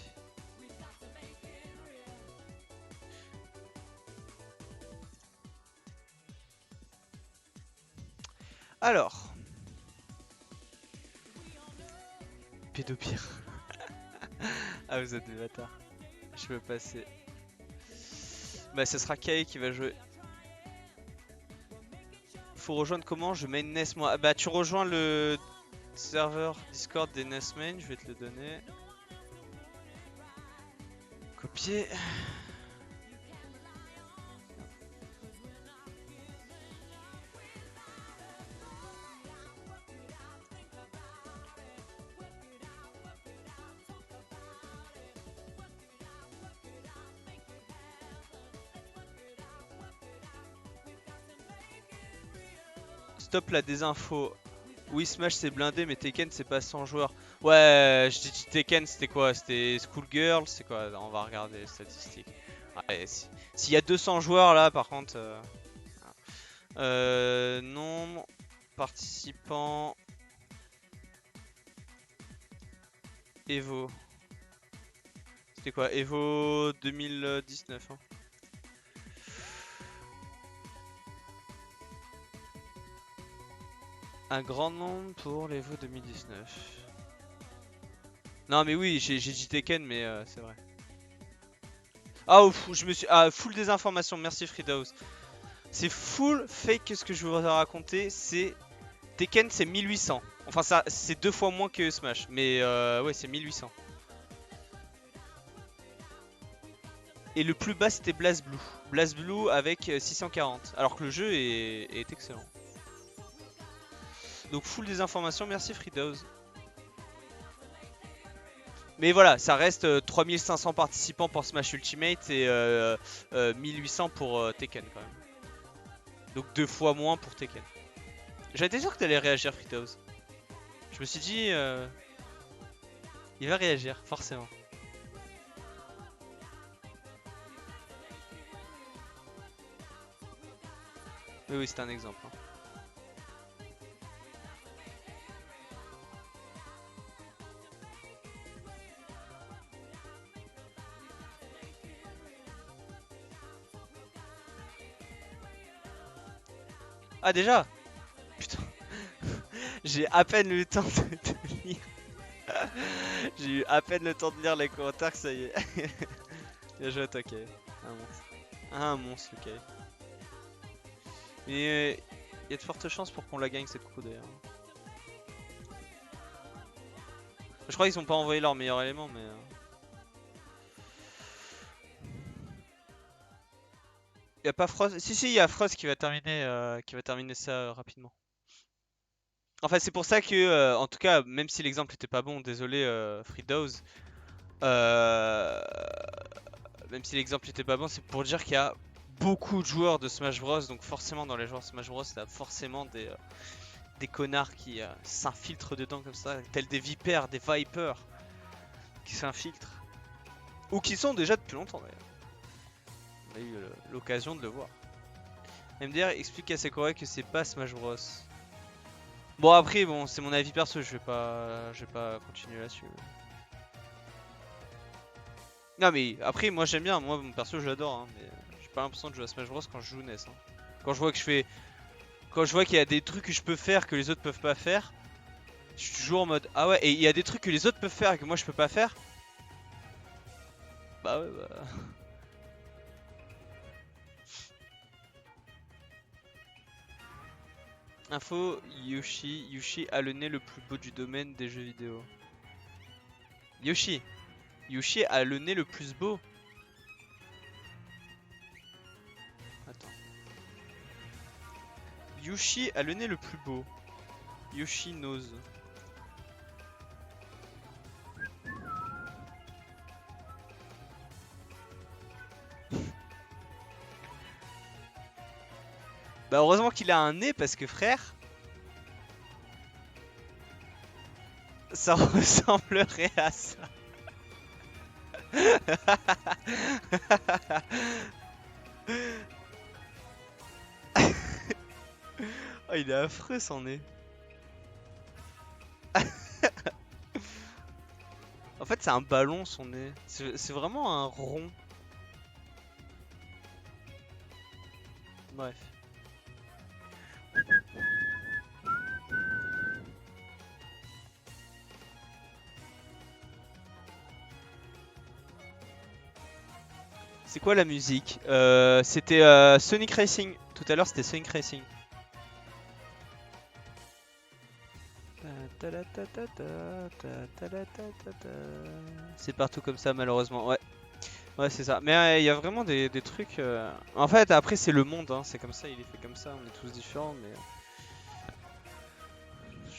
Alors... Pédopire. Ah, vous êtes des bâtards. Je peux passer. Bah, ce sera Kae qui va jouer. Faut rejoindre comment? Je mets une NES moi. Ah bah, tu rejoins le serveur Discord des NES main, je vais te le donner. Copier. Stop la désinfo. Oui, Smash c'est blindé, mais Tekken c'est pas 100 joueurs. Ouais, je dis Tekken c'était quoi? C'était Schoolgirl? C'est quoi? On va regarder les statistiques. Ouais, s'il y a 200 joueurs là, par contre. Nombre participants Evo. C'était quoi? Evo 2019. Hein. Un grand nombre pour l'Evo 2019. Non mais oui, j'ai dit Tekken, mais c'est vrai. Ah ouf, je me suis... Ah, full des informations, merci Fridaus. C'est full fake ce que je vous ai raconté, c'est... Tekken c'est 1800. Enfin ça, c'est 2 fois moins que Smash, mais ouais c'est 1800. Et le plus bas c'était BlazBlue. BlazBlue avec 640, alors que le jeu est excellent. Donc full des informations, merci Fridaus. Mais voilà, ça reste 3500 participants pour Smash Ultimate et 1800 pour Tekken quand même. Donc 2 fois moins pour Tekken. J'étais sûr que t'allais réagir, Fritos. Je me suis dit, il va réagir, forcément. Oui, oui, c'est un exemple. Hein. Ah déjà? Putain, j'ai à peine eu le temps de lire. J'ai eu à peine le temps de lire les commentaires que ça y est. Bien joué à toi, Kay. Un monstre. Un monstre, le Kay. Mais il y a de fortes chances pour qu'on la gagne cette coup d'ailleurs. Je crois qu'ils ont pas envoyé leur meilleur élément, mais. Y a pas Frost. Si, il y a Frost qui va terminer ça rapidement. Enfin, c'est pour ça que, en tout cas, même si l'exemple était pas bon, désolé, Fridos. Euh, Même si l'exemple était pas bon, c'est pour dire qu'il y a beaucoup de joueurs de Smash Bros. Donc forcément, dans les joueurs de Smash Bros, il y a forcément des connards qui s'infiltrent dedans comme ça, tels des vipères, des vipers qui s'infiltrent. Ou qui sont déjà depuis longtemps d'ailleurs. On a eu l'occasion de le voir. MDR explique à Sekoret que c'est pas Smash Bros. Bon après bon c'est mon avis perso, je vais pas continuer là-dessus. Non mais après moi j'aime bien, moi mon perso je l'adore hein, mais j'ai pas l'impression de jouer à Smash Bros quand je joue NES. Hein. Quand je vois qu'il y a des trucs que je peux faire que les autres peuvent pas faire, je suis toujours en mode ah ouais et il y a des trucs que les autres peuvent faire et que moi je peux pas faire. Bah ouais bah. Info Yoshi a le nez le plus beau du domaine des jeux vidéo. Yoshi a le nez le plus beau. Attends. Yoshi a le nez le plus beau. Yoshi knows. Bah heureusement qu'il a un nez parce que frère, ça ressemblerait à ça. Oh, il est affreux son nez. En fait c'est un ballon son nez. C'est vraiment un rond. Bref. C'est quoi la musique? C'était Sonic Racing. Tout à l'heure c'était Sonic Racing. C'est partout comme ça malheureusement, ouais. Ouais c'est ça, mais il y a vraiment des trucs... En fait après c'est le monde, hein. C'est comme ça, il est fait comme ça, on est tous différents, mais...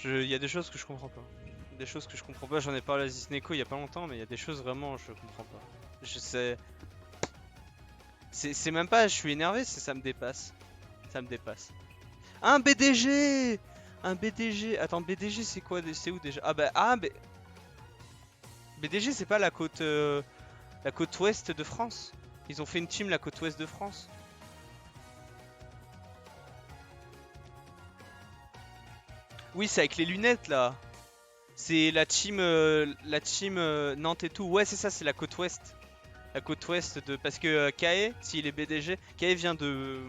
Il y a des choses que je comprends pas. Des choses que je comprends pas, j'en ai parlé à Zisneko il y a pas longtemps, mais il y a des choses vraiment je comprends pas. Je sais... C'est même pas je suis énervé, ça me dépasse. Ça me dépasse. Un BDG! Un BDG! Attends, BDG c'est quoi? C'est où déjà? BDG c'est pas la côte ouest de France? Ils ont fait une team la côte ouest de France? Oui, c'est avec les lunettes là. C'est la team Nantes et tout. Ouais, c'est ça, c'est la côte ouest. La côte ouest de parce que Kae, s'il est BDG, Kae vient de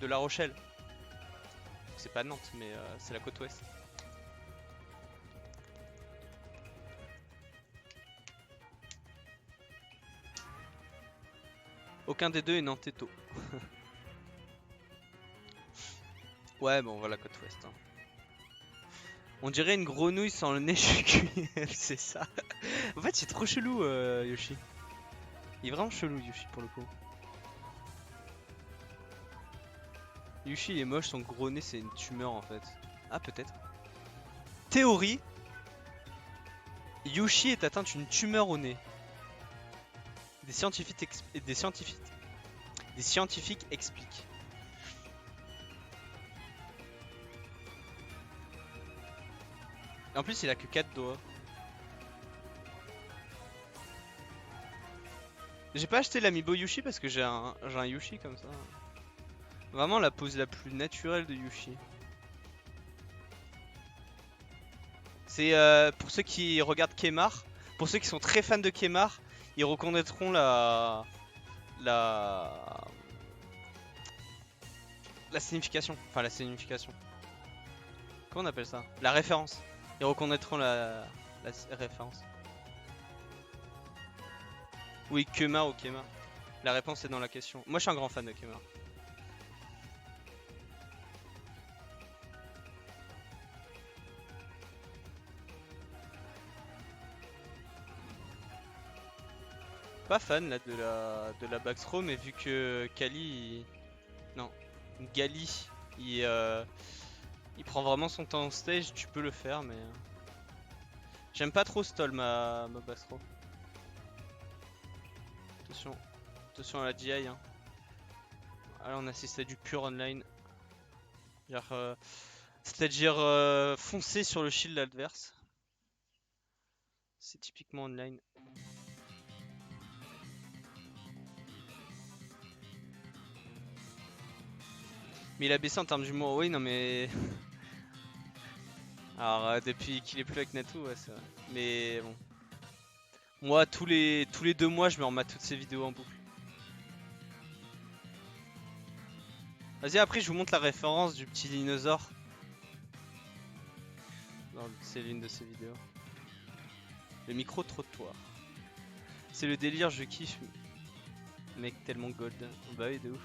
La Rochelle. C'est pas Nantes, mais c'est la côte ouest. Aucun des deux est Nanteto. Ouais, bon, voilà, côte ouest. Hein. On dirait une grenouille sans le nez cuit, c'est ça. En fait, c'est trop chelou, Yoshi. Il est vraiment chelou, Yoshi, pour le coup. Yoshi, il est moche, son gros nez, c'est une tumeur, en fait. Ah, peut-être. Théorie. Yoshi est atteint d'une tumeur au nez. Des scientifiques expliquent. Et en plus, il a que 4 doigts. J'ai pas acheté l'amiibo Yoshi parce que j'ai un Yoshi comme ça. Vraiment la pose la plus naturelle de Yoshi. C'est pour ceux qui regardent Kemar, pour ceux qui sont très fans de Kemar, ils reconnaîtront la la signification. Enfin, la signification. Comment on appelle ça? La référence. Ils reconnaîtront la référence. Oui, Kemar ou Kemar. La réponse est dans la question. Moi, je suis un grand fan de Kemar. Pas fan là de la back throw, mais vu que non, Gali il prend vraiment son temps en stage, tu peux le faire, mais j'aime pas trop stall ma back throw. Attention, attention à la GI hein. Ah, là on assiste à du pur online. C'est-à-dire foncer sur le shield adverse. C'est typiquement online. Mais il a baissé en termes d'humour, oui, non mais. Alors, depuis qu'il est plus avec Natu, ouais, c'est vrai. Mais bon. Moi, tous les 2 mois, je me remets toutes ces vidéos en boucle. Vas-y, après, je vous montre la référence du petit dinosaure. C'est l'une de ces vidéos. Le micro-trottoir. C'est le délire, je kiffe. Mec, tellement gold. Bah oui, de ouf.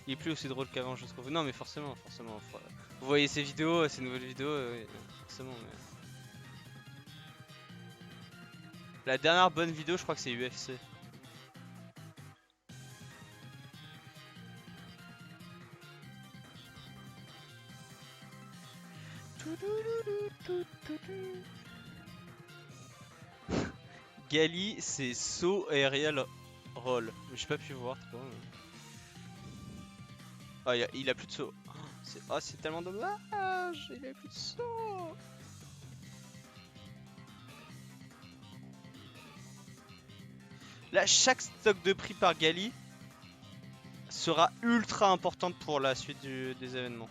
Il est plus aussi drôle qu'avant, je trouve. Non, mais forcément. Vous voyez ces vidéos, ces nouvelles vidéos, forcément. Mais... La dernière bonne vidéo, je crois que c'est UFC. Gali, c'est saut aérial roll. J'ai pas pu voir trop. Ah, il a plus de saut. Oh, c'est tellement dommage. Il a plus de saut. Là, chaque stock de prix par Gali sera ultra importante pour la suite des événements.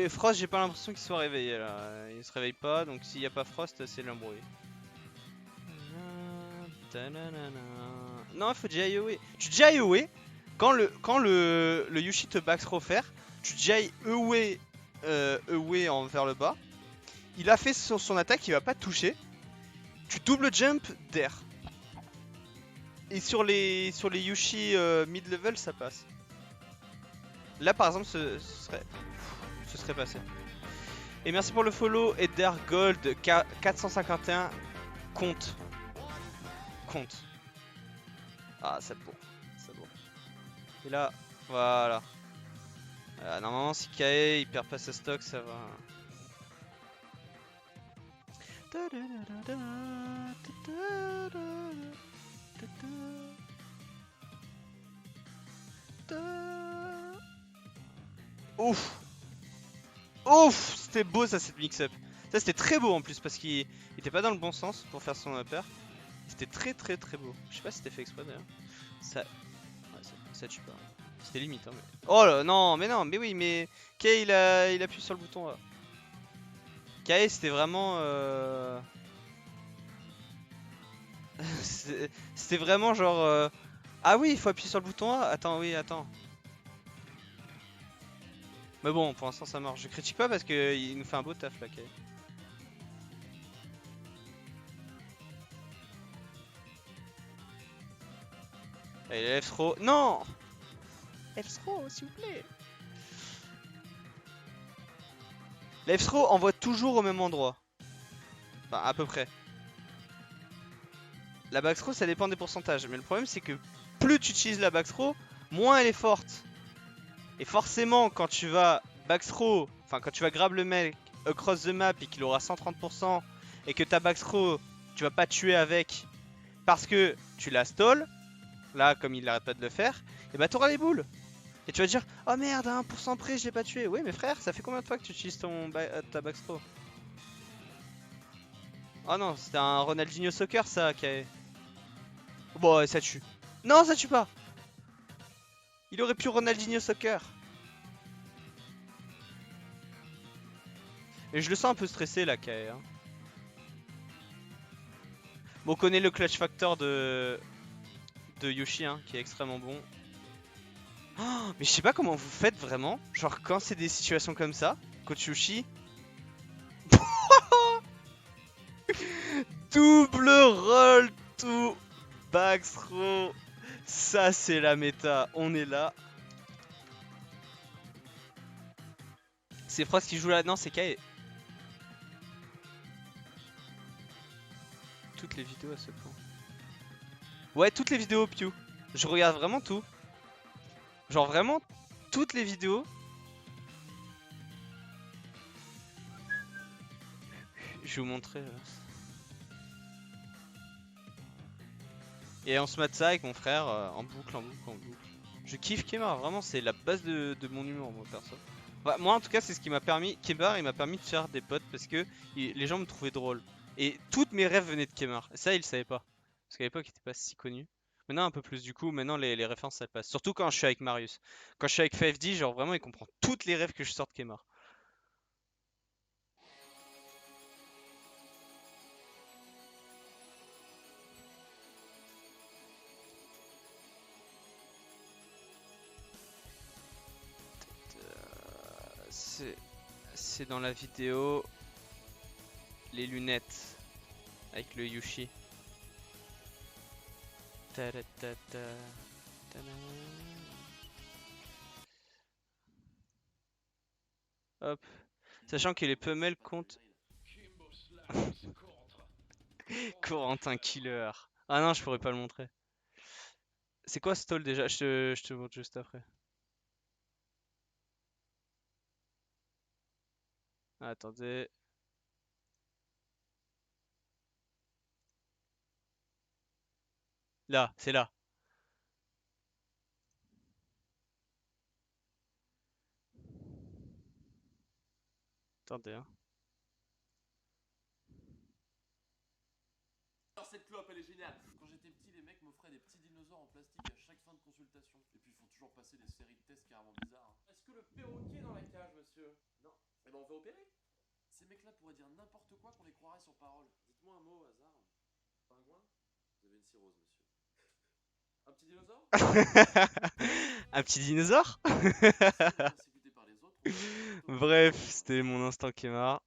Frost, j'ai pas l'impression qu'il soit réveillé là. Il se réveille pas, donc s'il n'y a pas Frost, c'est l'embrouille. Non, il faut GI-Away. Tu GI-Away quand le Yushi te back throw faire, tu GI-Away en vers le bas. Il a fait son attaque, il va pas te toucher. Tu double jump d'air. Et sur les Yushi mid-level, ça passe. Là, par exemple, ce serait passé. Et merci pour le follow. Eder Gold 451. Compte. Ah, c'est beau. Et là, voilà. Normalement, si Kae il perd pas sa stock, ça va. Ouf, c'était beau ça, cette mix-up. Ça, c'était très beau en plus parce qu'il était pas dans le bon sens pour faire son upper. C'était très beau. Je sais pas si c'était fait exprès d'ailleurs. Ça tue pas. C'était limite hein, mais... Oh là non, mais oui, mais Kae il appuie sur le bouton là. Kae c'était vraiment c'était vraiment genre ah oui, il faut appuyer sur le bouton A. Attends. Mais bon, pour l'instant ça marche. Je critique pas parce qu'il nous fait un beau taf là, Kae. Allez, F-throw. Non, F-throw, s'il vous plaît. La F-throw envoie toujours au même endroit. Enfin, à peu près. La back throw, ça dépend des pourcentages. Mais le problème, c'est que plus tu utilises la back throw, moins elle est forte. Et forcément, quand tu vas back throw, enfin, quand tu vas grab le mec across the map et qu'il aura 130%, et que ta back throw, tu vas pas tuer avec parce que tu la stall, là, comme il arrête pas de le faire, et bah t'auras les boules. Et tu vas dire, oh merde, à 1% près, je l'ai pas tué. Oui, mais frère, ça fait combien de fois que tu utilises ta back throw? Oh non, c'était un Ronaldinho Soccer ça, Kae. Bon, ouais, ça tue. Non, ça tue pas. Il aurait pu Ronaldinho Soccer. Et je le sens un peu stressé là, Kae. Hein. Bon, on connaît le clutch factor de Yoshi, hein, qui est extrêmement bon. Oh, mais je sais pas comment vous faites vraiment. Genre quand c'est des situations comme ça, Coach Yoshi, double roll to back throw. Ça c'est la méta, on est là. C'est Frost qui joue là, non c'est Kae. Toutes les vidéos à ce point. Ouais, toutes les vidéos Pew. Je regarde vraiment tout. Genre vraiment toutes les vidéos. Je vais vous montrer. Et on se mate ça avec mon frère en boucle, en boucle, en boucle. Je kiffe Kemar, vraiment c'est la base de mon humour moi perso. Ouais, moi en tout cas c'est ce qui m'a permis, Kemar il m'a permis de faire des potes parce que les gens me trouvaient drôle. Et toutes mes rêves venaient de Kemar. Et ça ils le savaient pas. Parce qu'à l'époque il était pas si connu. Maintenant un peu plus du coup, maintenant les références ça passe. Surtout quand je suis avec Marius. Quand je suis avec 5D, genre vraiment il comprend toutes les rêves que je sors de Kemar. C'est dans la vidéo les lunettes avec le Yushi. Hop. Sachant que les femelles comptent. Corentin Killer. Ah non, je pourrais pas le montrer. C'est quoi stall déjà? Je te montre juste après. Ah, attendez. Là, c'est là. Attendez, hein. Alors cette clope elle est géniale. Quand j'étais petit, les mecs m'offraient des petits dinosaures en plastique à chaque fin de consultation. Et puis ils font toujours passer des séries de tests carrément bizarres. Est-ce que le perroquet est dans la cage, monsieur? Non. Eh ben on va opérer. Ces mecs-là pourraient dire n'importe quoi qu'on les croirait sur parole. Dites-moi un mot au hasard. Pingouin? Vous avez une cirrhose, monsieur. Un petit dinosaure? Un petit dinosaure? Persécuté par les autres. Bref, c'était mon instant Kemar.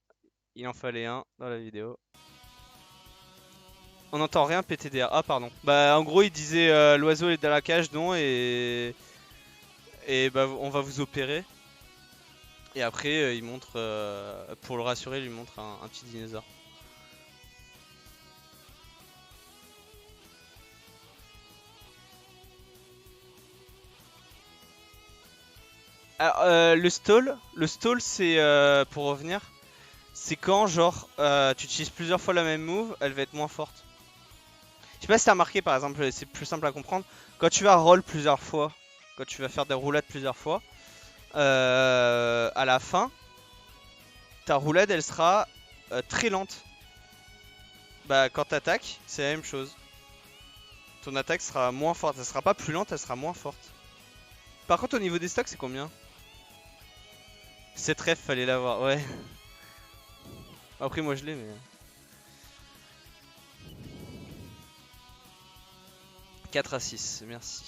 Il en fallait un dans la vidéo. On n'entend rien PTDR. Ah pardon. Bah en gros il disait l'oiseau est dans la cage non et bah on va vous opérer. Et après il montre pour le rassurer il lui montre un petit dinosaure. Alors le stall c'est pour revenir. C'est quand genre tu utilises plusieurs fois la même move, elle va être moins forte. Je sais pas si t'as remarqué par exemple, c'est plus simple à comprendre. Quand tu vas roll plusieurs fois, quand tu vas faire des roulades plusieurs fois, à la fin, ta roulade elle sera très lente. Bah quand t'attaques, c'est la même chose. Ton attaque sera moins forte, elle sera pas plus lente, elle sera moins forte. Par contre au niveau des stocks c'est combien? Cette ref fallait l'avoir, ouais. Après moi je l'ai mais... 4 à 6, merci.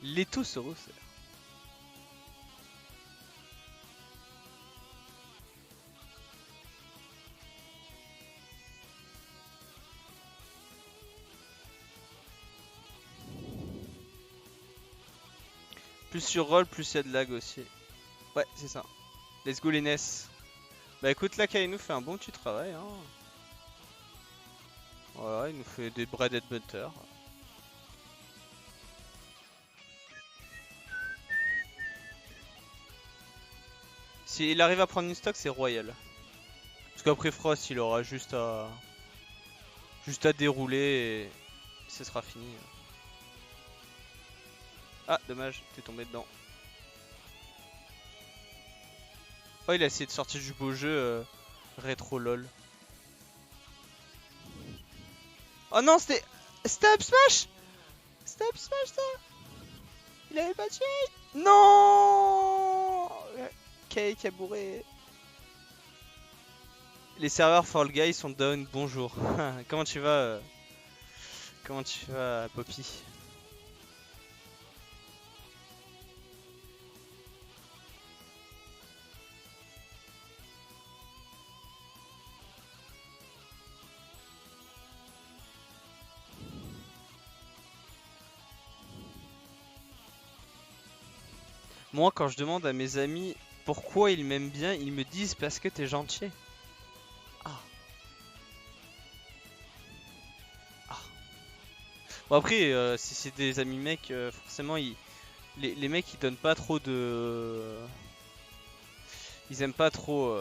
L'étau se resserre. Plus sur roll, plus il y a de lag aussi. Ouais, c'est ça. Let's go les NES. Bah écoute, là Kainu fait un bon petit travail. Hein. Voilà, il nous fait des bread and butter. S'il arrive à prendre une stock, c'est royal. Parce qu'après Frost, il aura juste à dérouler et ce sera fini. Ah, dommage, t'es tombé dedans. Oh, il a essayé de sortir du beau jeu rétro lol. Oh non, c'était up smash. C'était up smash ça. Il avait pas tué. Non. Cake a bourré. Les serveurs Fall Guys sont down, bonjour. Comment tu vas Poppy? Moi, quand je demande à mes amis pourquoi ils m'aiment bien, ils me disent parce que t'es gentil. Ah. Ah. Bon après, si c'est des amis mecs, forcément, les mecs ils donnent pas trop de... Ils aiment pas trop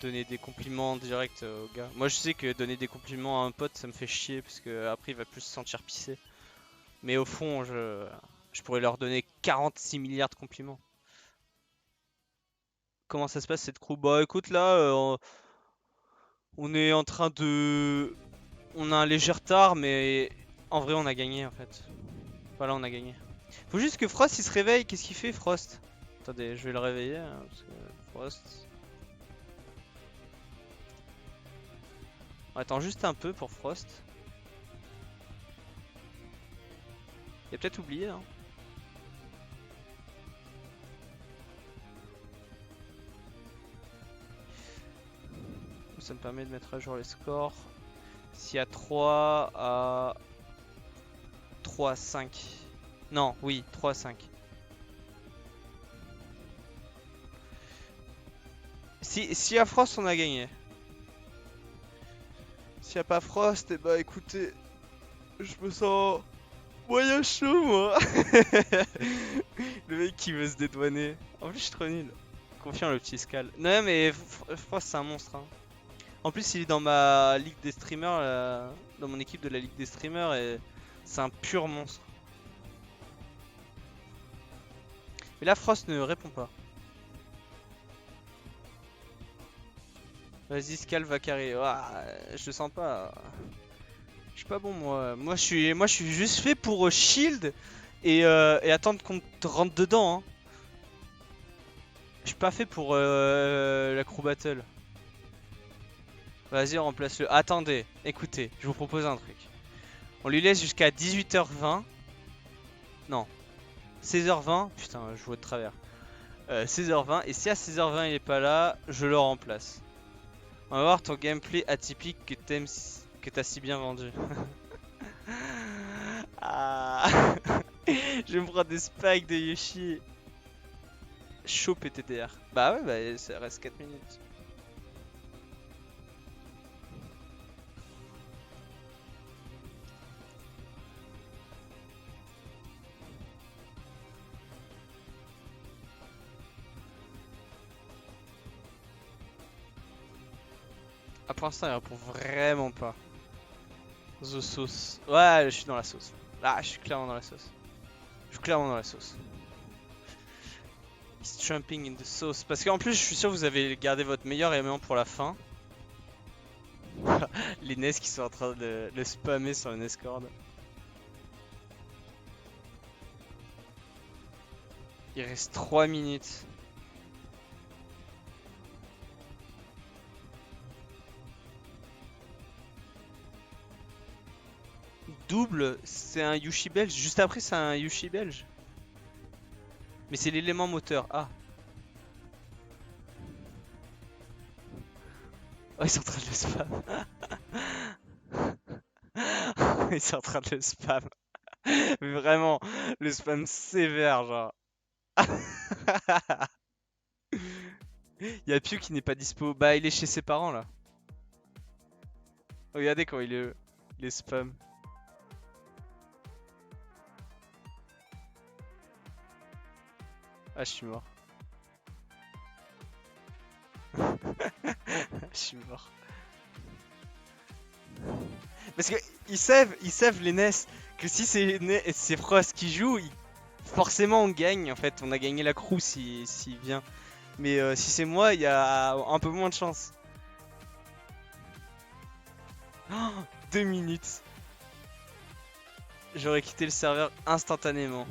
donner des compliments directs aux gars. Moi je sais que donner des compliments à un pote ça me fait chier parce que après il va plus se sentir pissé. Mais au fond je pourrais leur donner 46 milliards de compliments. Comment ça se passe cette crew? Bah écoute là on est en train de... On a un léger retard mais en vrai on a gagné en fait. Voilà on a gagné. Faut juste que Frost il se réveille. Qu'est-ce qu'il fait Frost? Attendez je vais le réveiller hein, parce que Frost... On attend juste un peu pour Frost. Il a peut-être oublié hein. Ça me permet de mettre à jour les scores. S'il y a 3 à 3 à 5. Non, oui, 3 à 5. Si y a Frost, on a gagné. S'il n'y a pas Frost, et bah écoutez, je me sens moyen chaud moi. Le mec qui veut se dédouaner. En plus, je suis trop nul. Confiant le petit Scal. Non, mais Frost, c'est un monstre. Hein. En plus, il est dans ma ligue des streamers, dans mon équipe de la ligue des streamers, et c'est un pur monstre. Mais là, Frost ne répond pas. Vas-y, Scal va carrer. Ouah, je le sens pas. Je suis pas bon, moi. Moi, je suis juste fait pour shield et attendre qu'on te rentre dedans. Hein. Je suis pas fait pour la crew battle. Vas-y, remplace-le. Attendez, écoutez, je vous propose un truc. On lui laisse jusqu'à 18h20. Non, 16h20. Putain, je vois de travers. 16h20. Et si à 16h20 il est pas là, je le remplace. On va voir ton gameplay atypique que t'as si bien vendu. Ah. Je vais me prendre des spikes de Yoshi. Chaud PTDR. Bah ouais, bah ça reste 4 minutes. Ah, pour l'instant, il répond vraiment pas. The sauce. Ouais, je suis dans la sauce. Là, je suis clairement dans la sauce. Je suis clairement dans la sauce. He's jumping in the sauce. Parce qu'en plus, je suis sûr que vous avez gardé votre meilleur élément pour la fin. Les NES qui sont en train de le spammer sur le Nescord. Il reste 3 minutes. Double, c'est un Yushi belge. Juste après, c'est un Yushi belge. Mais c'est l'élément moteur. Ah. Oh, ils sont en train de le spam. Ils sont en train de le spam. Mais vraiment, le spam sévère, genre. Y'a Pew qui n'est pas dispo. Bah, il est chez ses parents là. Regardez quand il est spam. Ah, je suis mort. Je suis mort. Parce que ils savent les NES que si c'est Frost qui joue, forcément on gagne en fait. On a gagné la crew s'il vient. Mais si c'est moi, il y a un peu moins de chance. Oh, 2 minutes. J'aurais quitté le serveur instantanément.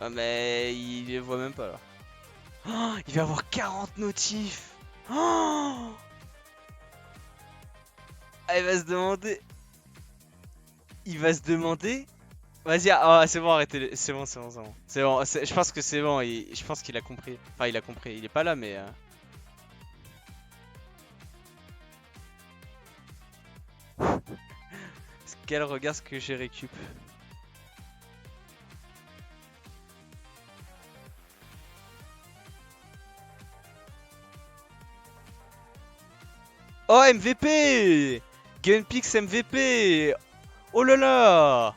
Ah mais il les voit même pas là. Oh, il va avoir 40 notifs. Oh, ah, il va se demander. Il va se demander. Vas-y, ah, c'est bon, arrêtez. C'est bon, c'est bon, c'est bon. C'est bon, je pense que c'est bon. Je pense qu'il a compris. Enfin, il a compris. Il est pas là, mais. Quel regard ce que j'ai récup. Oh, MVP! Gunpix MVP! Oh là là!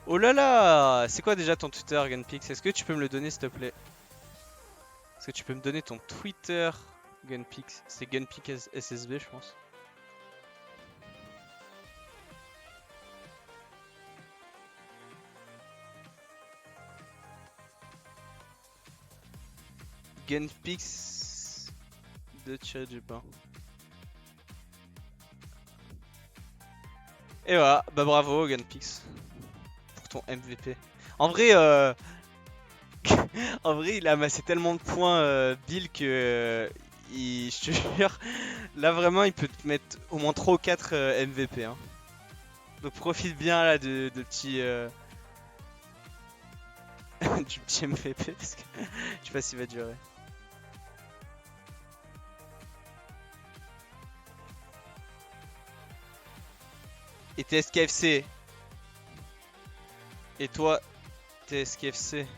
Oh là là! C'est quoi déjà ton Twitter, Gunpix? Est-ce que tu peux me le donner, s'il te plaît? Est-ce que tu peux me donner ton Twitter, Gunpix? C'est Gunpix SSB, je pense. Gunpix de chat du pain. Et voilà, bah bravo Gunpix pour ton MVP. En vrai, en vrai, il a amassé tellement de points Bill que je te jure, là vraiment il peut te mettre au moins 3 ou 4 MVP. Hein. Donc profite bien là de petit du petit MVP parce que je sais pas s'il va durer. Et TSKFC. Et toi, TSKFC.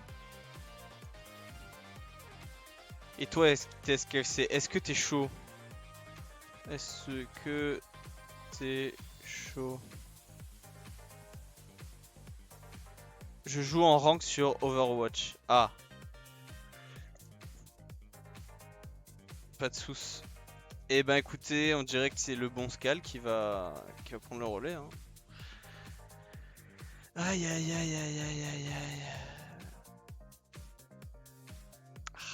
Et toi, TSKFC, est-ce que t'es chaud? Est-ce que t'es chaud? Je joue en rank sur Overwatch. Ah. Pas de soucis. Et ben écoutez, on dirait que c'est le bon Scal qui va prendre le relais. Hein. Aïe aïe aïe aïe aïe aïe aïe.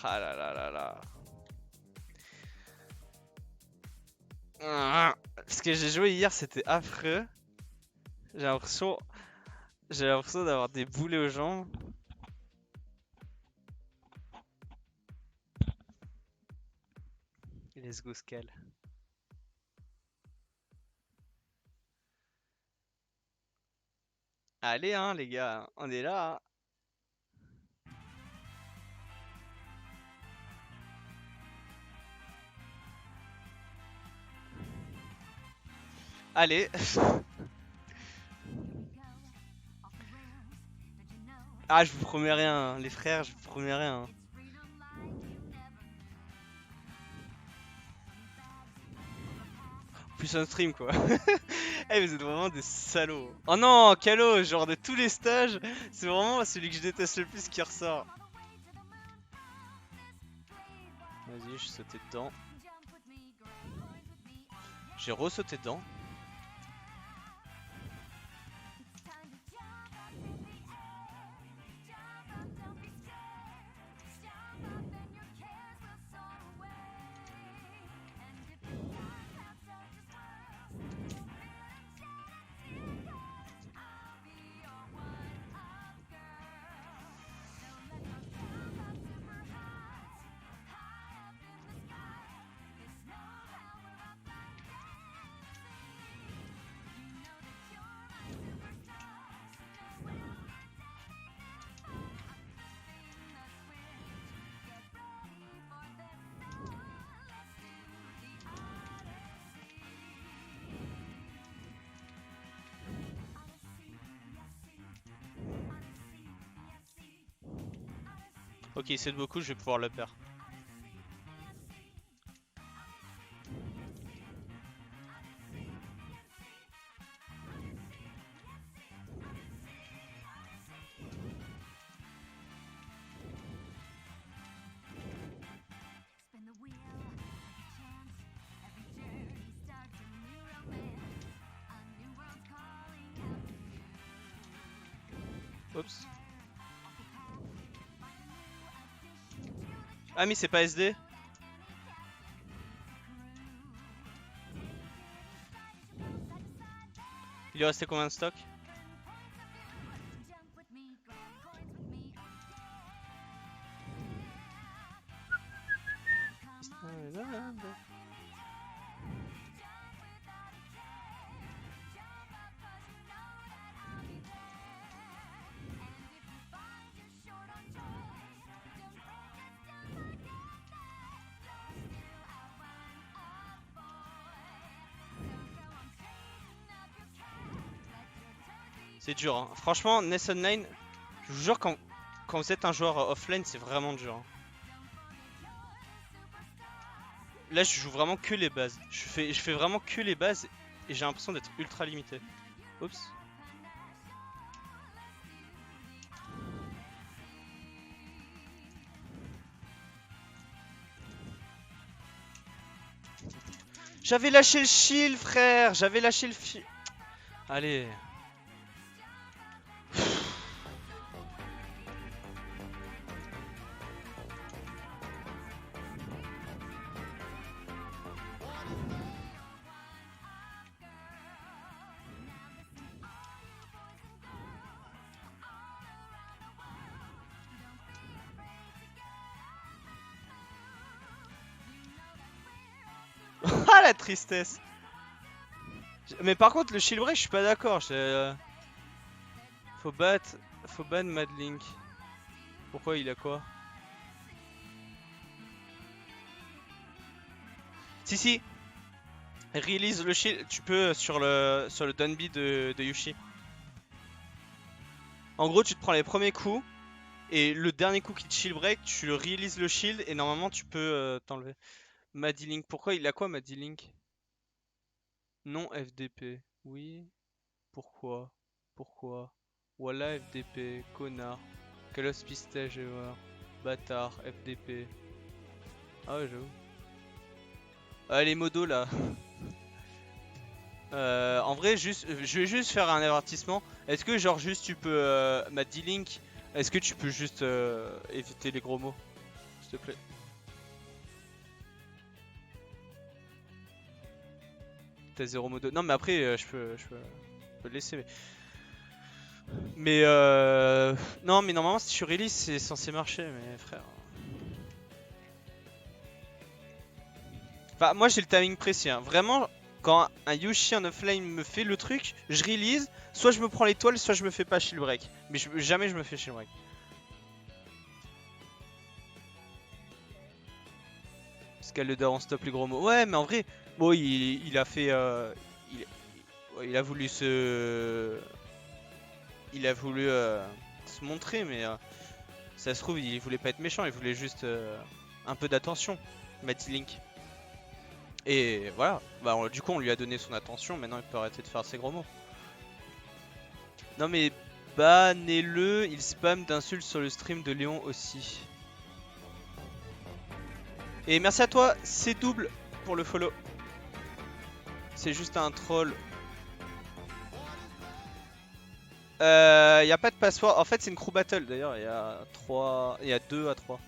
Ah là là là là. Ce que j'ai joué hier, c'était affreux. J'ai l'impression d'avoir des boulets aux jambes. Let's go Scal. Allez hein les gars, on est là. Hein. Allez. Ah, je vous promets rien, hein. Les frères, je vous promets rien. Hein. Plus un stream quoi. Eh, vous êtes vraiment des salauds. Oh non, Calo, genre de tous les stages, c'est vraiment celui que je déteste le plus qui ressort. Vas-y, je sauté dedans. J'ai re-sauté dedans. Ok, c'est de beaucoup, je vais pouvoir le perdre. Oups. Ah mais c'est pas SD. Il lui restait combien de stock? C'est dur, hein. Franchement, Ness Online, je vous jure, quand vous êtes un joueur offline, c'est vraiment dur. Hein. Là, je joue vraiment que les bases. Je fais vraiment que les bases et j'ai l'impression d'être ultra limité. Oups. J'avais lâché le shield, frère. J'avais lâché le fil. Allez. Ah la tristesse. Mais par contre le shield break je suis pas d'accord. Faut battre. Faut ban Mad Link. Pourquoi il a quoi? Si. Release le shield. Tu peux sur le Dunby de Yushi. En gros tu te prends les premiers coups. Et le dernier coup qui te shield break, tu le release le shield et normalement tu peux t'enlever. Maddy Link, pourquoi il a quoi Maddy Link? Non FDP. Oui. Pourquoi? Pourquoi? Voilà FDP, connard. Quel hospice joueur. Bâtard, FDP. Ah ouais j'avoue. Ah les modos là. En vrai je vais juste faire un avertissement. Est-ce que genre juste tu peux Maddy Link, est-ce que tu peux juste éviter les gros mots? S'il te plaît. T'as 0 modo. Non mais après je peux le laisser. Mais non mais normalement si tu release c'est censé marcher mais frère. Enfin moi j'ai le timing précis hein. Vraiment quand un Yoshi en offlane me fait le truc, je release, soit je me prends l'étoile, soit je me fais pas shield break. Mais jamais je me fais shield break. Scale de down stop les gros mots. Ouais mais en vrai, bon il a fait il a voulu se. Il a voulu se montrer mais ça se trouve il voulait pas être méchant, il voulait juste un peu d'attention, Matty Link. Et voilà, bah, du coup on lui a donné son attention, maintenant il peut arrêter de faire ses gros mots. Non mais bannez-le, il spam d'insultes sur le stream de Léon aussi. Et merci à toi, c'est double pour le follow. C'est juste un troll. Y a pas de password, en fait c'est une crew battle d'ailleurs, il y a 2 à 3.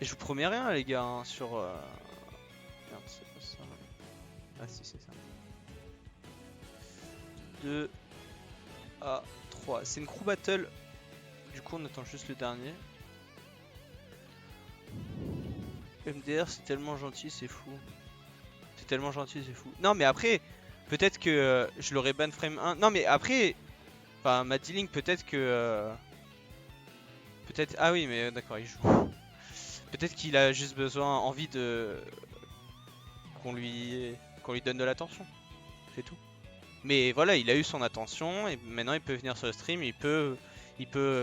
Et je vous promets rien les gars hein, sur... Merde c'est pas ça. Ah si c'est ça. 2 à 3. C'est une crew battle. Du coup on attend juste le dernier. MDR c'est tellement gentil c'est fou. C'est tellement gentil c'est fou. Non mais après peut-être que je l'aurais ban frame 1. Non mais après enfin Maddy Link peut-être que peut-être ah oui mais d'accord il joue. Peut-être qu'il a juste besoin envie de qu'on lui donne de l'attention. C'est tout. Mais voilà, il a eu son attention et maintenant il peut venir sur le stream, il peut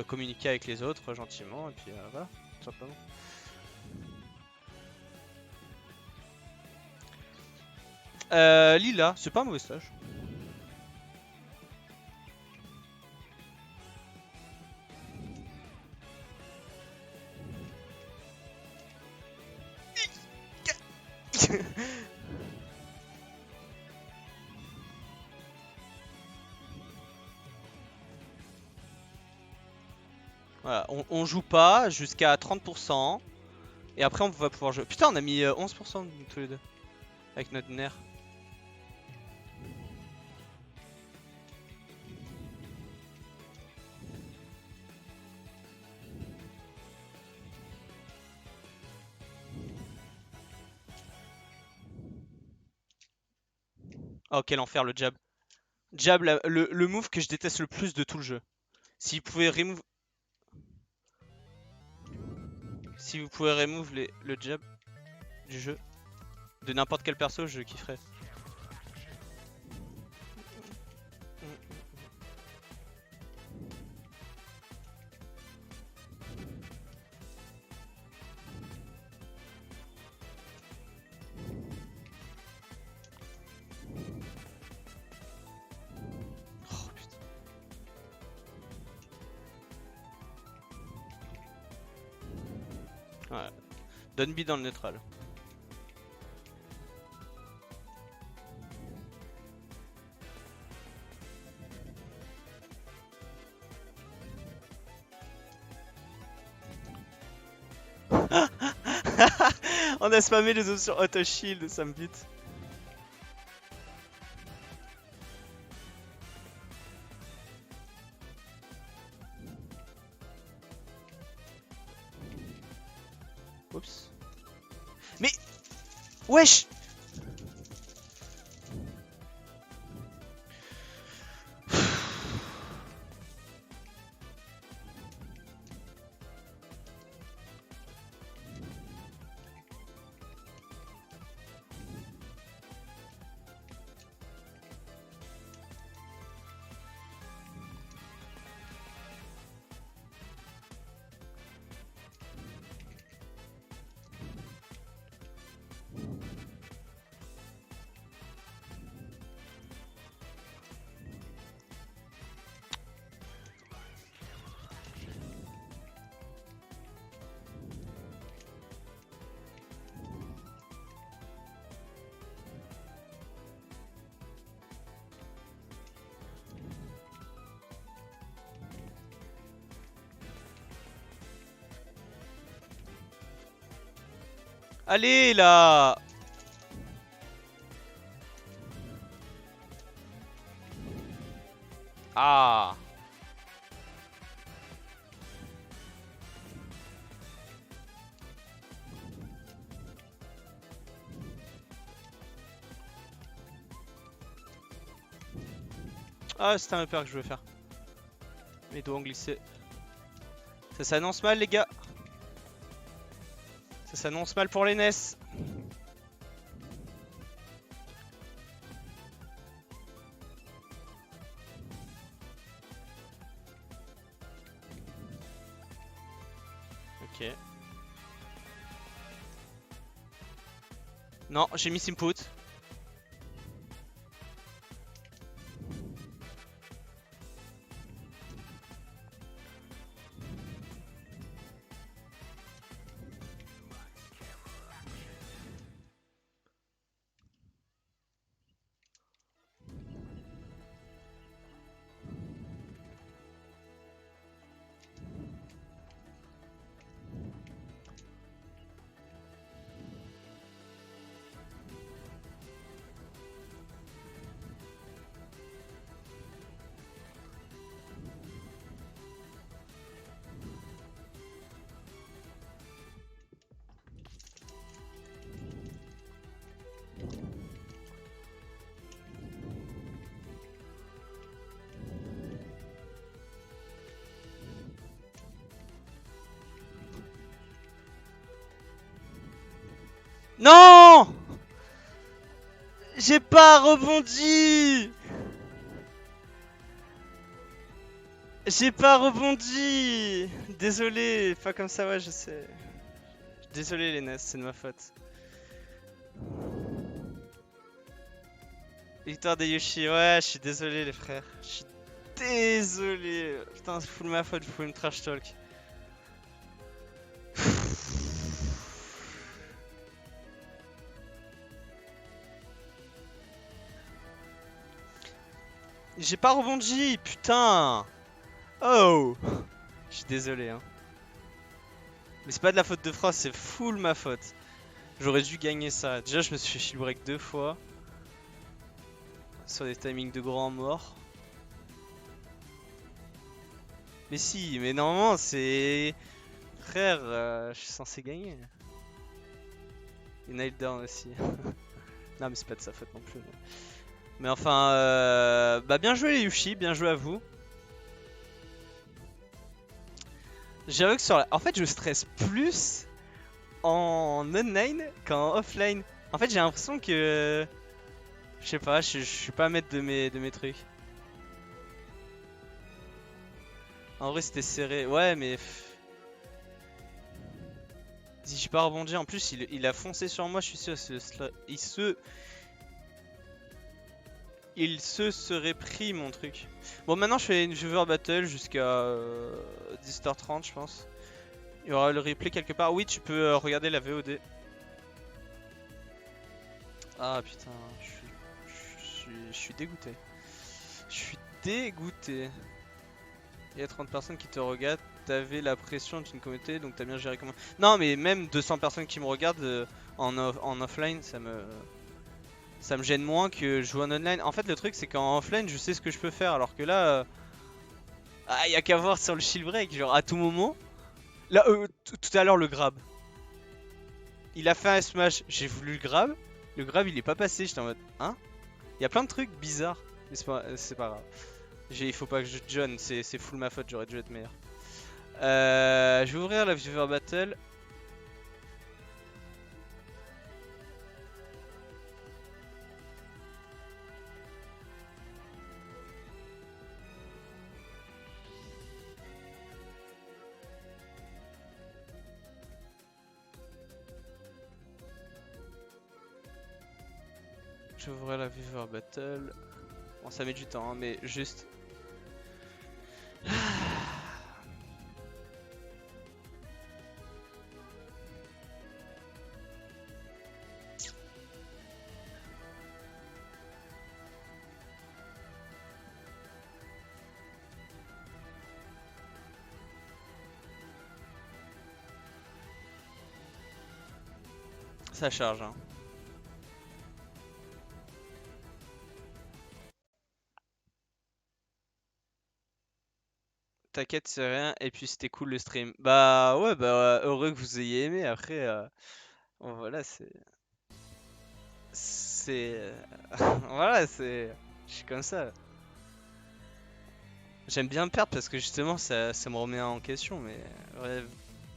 communiquer avec les autres gentiment et puis voilà, tout simplement. Lila, c'est pas un mauvais stage. Voilà, on joue pas jusqu'à 30% et après on va pouvoir jouer. Putain, on a mis 11% tous les deux avec notre nerf. Oh quel enfer le jab. Jab, le move que je déteste le plus de tout le jeu. Si vous pouvez remove... Si vous pouvez remove le jab du jeu, de n'importe quel perso, je kifferais. Ouais. Dunby dans le neutral. On a spammé les options auto shield, ça me bute. Oups. Mais wesh. Allez là. Ah. Ah, c'était un upper que je voulais faire. Mes doigts ont glissé. Ça s'annonce mal, les gars. Ça s'annonce mal pour les NES. Ok. Non, j'ai mis Simput. Non! J'ai pas rebondi! J'ai pas rebondi! Désolé, pas comme ça, ouais, je sais. Désolé les NES, c'est de ma faute. Victoire des Yoshi, ouais, je suis désolé les frères. Je suis désolé. Putain, c'est full ma faute, vous pouvez me trash talk. J'ai pas rebondi, putain! Oh! Je suis désolé, hein. Mais c'est pas de la faute de Frost, c'est full ma faute. J'aurais dû gagner ça. Déjà, je me suis fait shield break 2 fois. Sur des timings de grand mort. Mais si, mais normalement, c'est... Frère, je suis censé gagner. Et Nail Down aussi. Non, mais c'est pas de sa faute non plus. Mais enfin, bah bien joué les Yushi, bien joué à vous. J'avoue que sur la... En fait, je stresse plus en online qu'en offline. En fait, j'ai l'impression que... Je sais pas, je suis pas maître de mes trucs. En vrai, c'était serré. Ouais, mais... Si j'ai pas rebondi, en plus, il a foncé sur moi, je suis sûr. Il se serait pris mon truc. Bon, maintenant, je fais une viewer battle jusqu'à 10h30, je pense. Il y aura le replay quelque part. Oui, tu peux regarder la VOD. Ah putain, je suis dégoûté. Je suis dégoûté. Il y a 30 personnes qui te regardent. T'avais la pression d'une communauté, donc t'as bien géré comment. Non, mais même 200 personnes qui me regardent en offline, ça me gêne moins que jouer en online. En fait, le truc, c'est qu'en offline, je sais ce que je peux faire, alors que là, ah, y a qu'à voir sur le shield break, genre à tout moment. Là, tout à l'heure, le grab. Il a fait un smash, j'ai voulu le grab. Le grab, il est pas passé, j'étais en mode, hein? Il y a plein de trucs bizarres, mais c'est pas grave. Il faut pas que je John, c'est full ma faute, j'aurais dû être meilleur. Je vais ouvrir la Viewer Battle. Je vais ouvrir la Viewer Battle. Bon, ça met du temps, hein, mais juste. Ça charge, hein. T'inquiète, c'est rien. Et puis c'était cool le stream. Bah ouais, bah heureux que vous ayez aimé. Après, bon, voilà, voilà, je suis comme ça. J'aime bien perdre parce que justement ça me remet en question, mais ouais,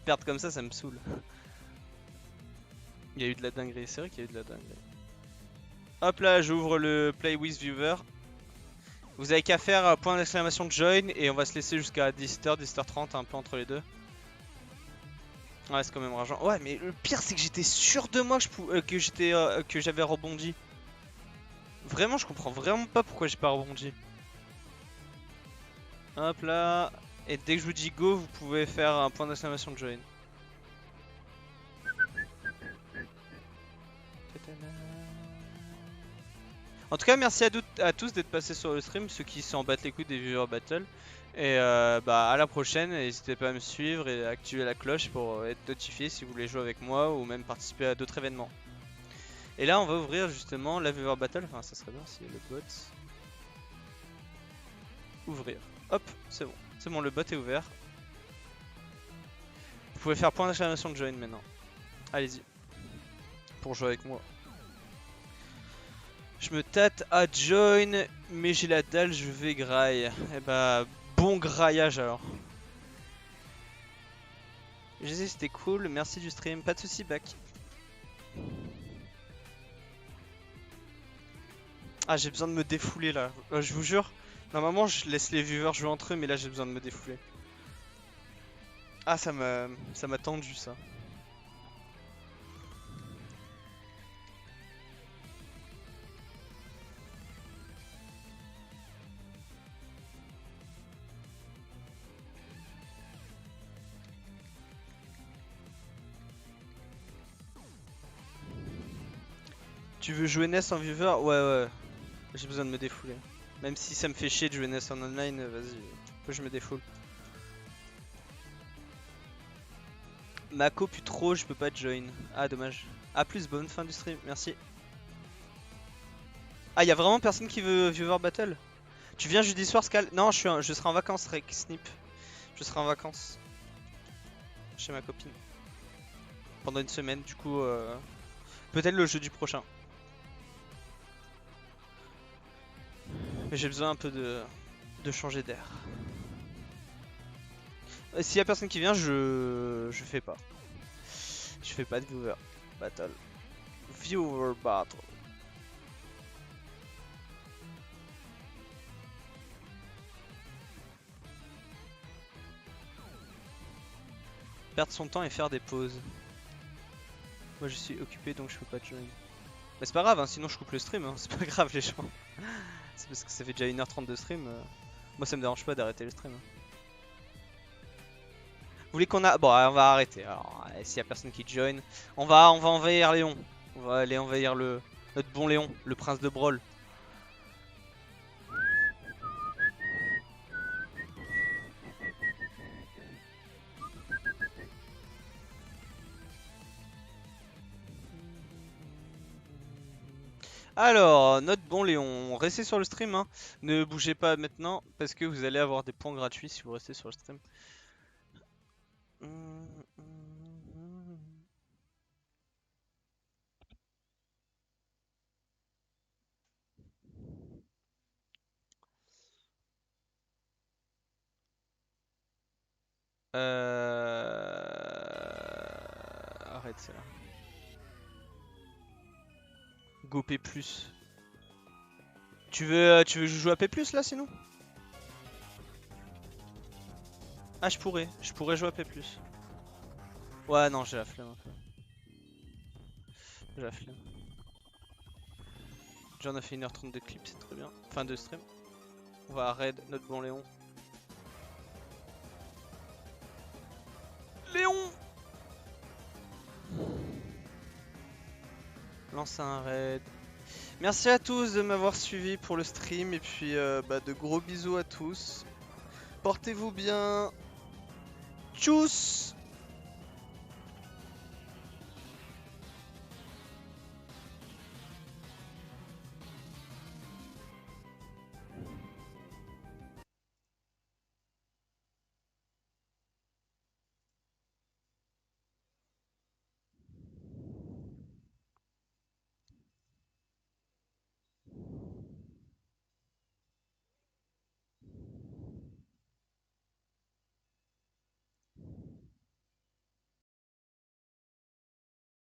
perdre comme ça me saoule. Il y a eu de la dinguerie, c'est vrai qu'il y a eu de la dinguerie. Hop là, j'ouvre le Play with Viewer. Vous avez qu'à faire point d'exclamation join et on va se laisser jusqu'à 10h, 10h30, un peu entre les deux. Ouais, c'est quand même rageant. Ouais, mais le pire c'est que j'étais sûr de moi que j'avais rebondi. Vraiment, je comprends vraiment pas pourquoi j'ai pas rebondi. Hop là. Et dès que je vous dis go, vous pouvez faire un point d'exclamation join. En tout cas, merci à tous d'être passés sur le stream, ceux qui s'en battent les couilles des Viewer Battle. Et bah à la prochaine, n'hésitez pas à me suivre et à activer la cloche pour être notifié si vous voulez jouer avec moi ou même participer à d'autres événements. Et là, on va ouvrir justement la Viewer Battle. Enfin, ça serait bien si le bot. Ouvrir. Hop, c'est bon. C'est bon, le bot est ouvert. Vous pouvez faire point d'exclamation de join maintenant. Allez-y. Pour jouer avec moi. Je me tâte à join, mais j'ai la dalle, je vais graille. Et bah, bon graillage alors. Je sais, c'était cool, merci du stream, pas de soucis, back. Ah, j'ai besoin de me défouler là, je vous jure. Normalement, je laisse les viewers jouer entre eux, mais là, j'ai besoin de me défouler. Ah, ça m'a tendu ça. Tu veux jouer Ness en viewer? Ouais. J'ai besoin de me défouler. Même si ça me fait chier de jouer Ness en online, vas-y, faut que je me défoule. Mako pue trop, je peux pas join. Ah, dommage. A plus, bonne fin du stream, merci. Ah, y'a vraiment personne qui veut viewer battle? Tu viens jeudi soir, Scal? Non, je serai en vacances, Rek Snip. Je serai en vacances. Chez ma copine. Pendant une semaine, du coup, peut-être le jeudi prochain. Mais j'ai besoin un peu de changer d'air. S'il y a personne qui vient, je fais pas. Je fais pas de viewer battle. Viewer battle. Perdre son temps et faire des pauses. Moi je suis occupé donc je peux pas join. Mais c'est pas grave, hein, sinon je coupe le stream, hein. C'est pas grave les gens. C'est parce que ça fait déjà 1h30 de stream. Moi ça me dérange pas d'arrêter le stream. Hein. Vous voulez qu'on a... Bon, on va arrêter. Alors, s'il y a personne qui join, on va envahir Léon. On va aller envahir notre bon Léon, le prince de Brawl. Alors, notre bon Léon, restez sur le stream, hein. Ne bougez pas maintenant parce que vous allez avoir des points gratuits si vous restez sur le stream. Arrête ça. Go P+. Tu veux jouer à P+, là, sinon? Ah, je pourrais jouer à P+. Ouais, non, j'ai la flemme un peu. J'ai la flemme. J'en ai fait 1h30 de clip, c'est très bien. Fin de stream. On va raid notre bon Léon. Léon! Lance un raid. Merci à tous de m'avoir suivi pour le stream et puis de gros bisous à tous. Portez-vous bien. Tchuss!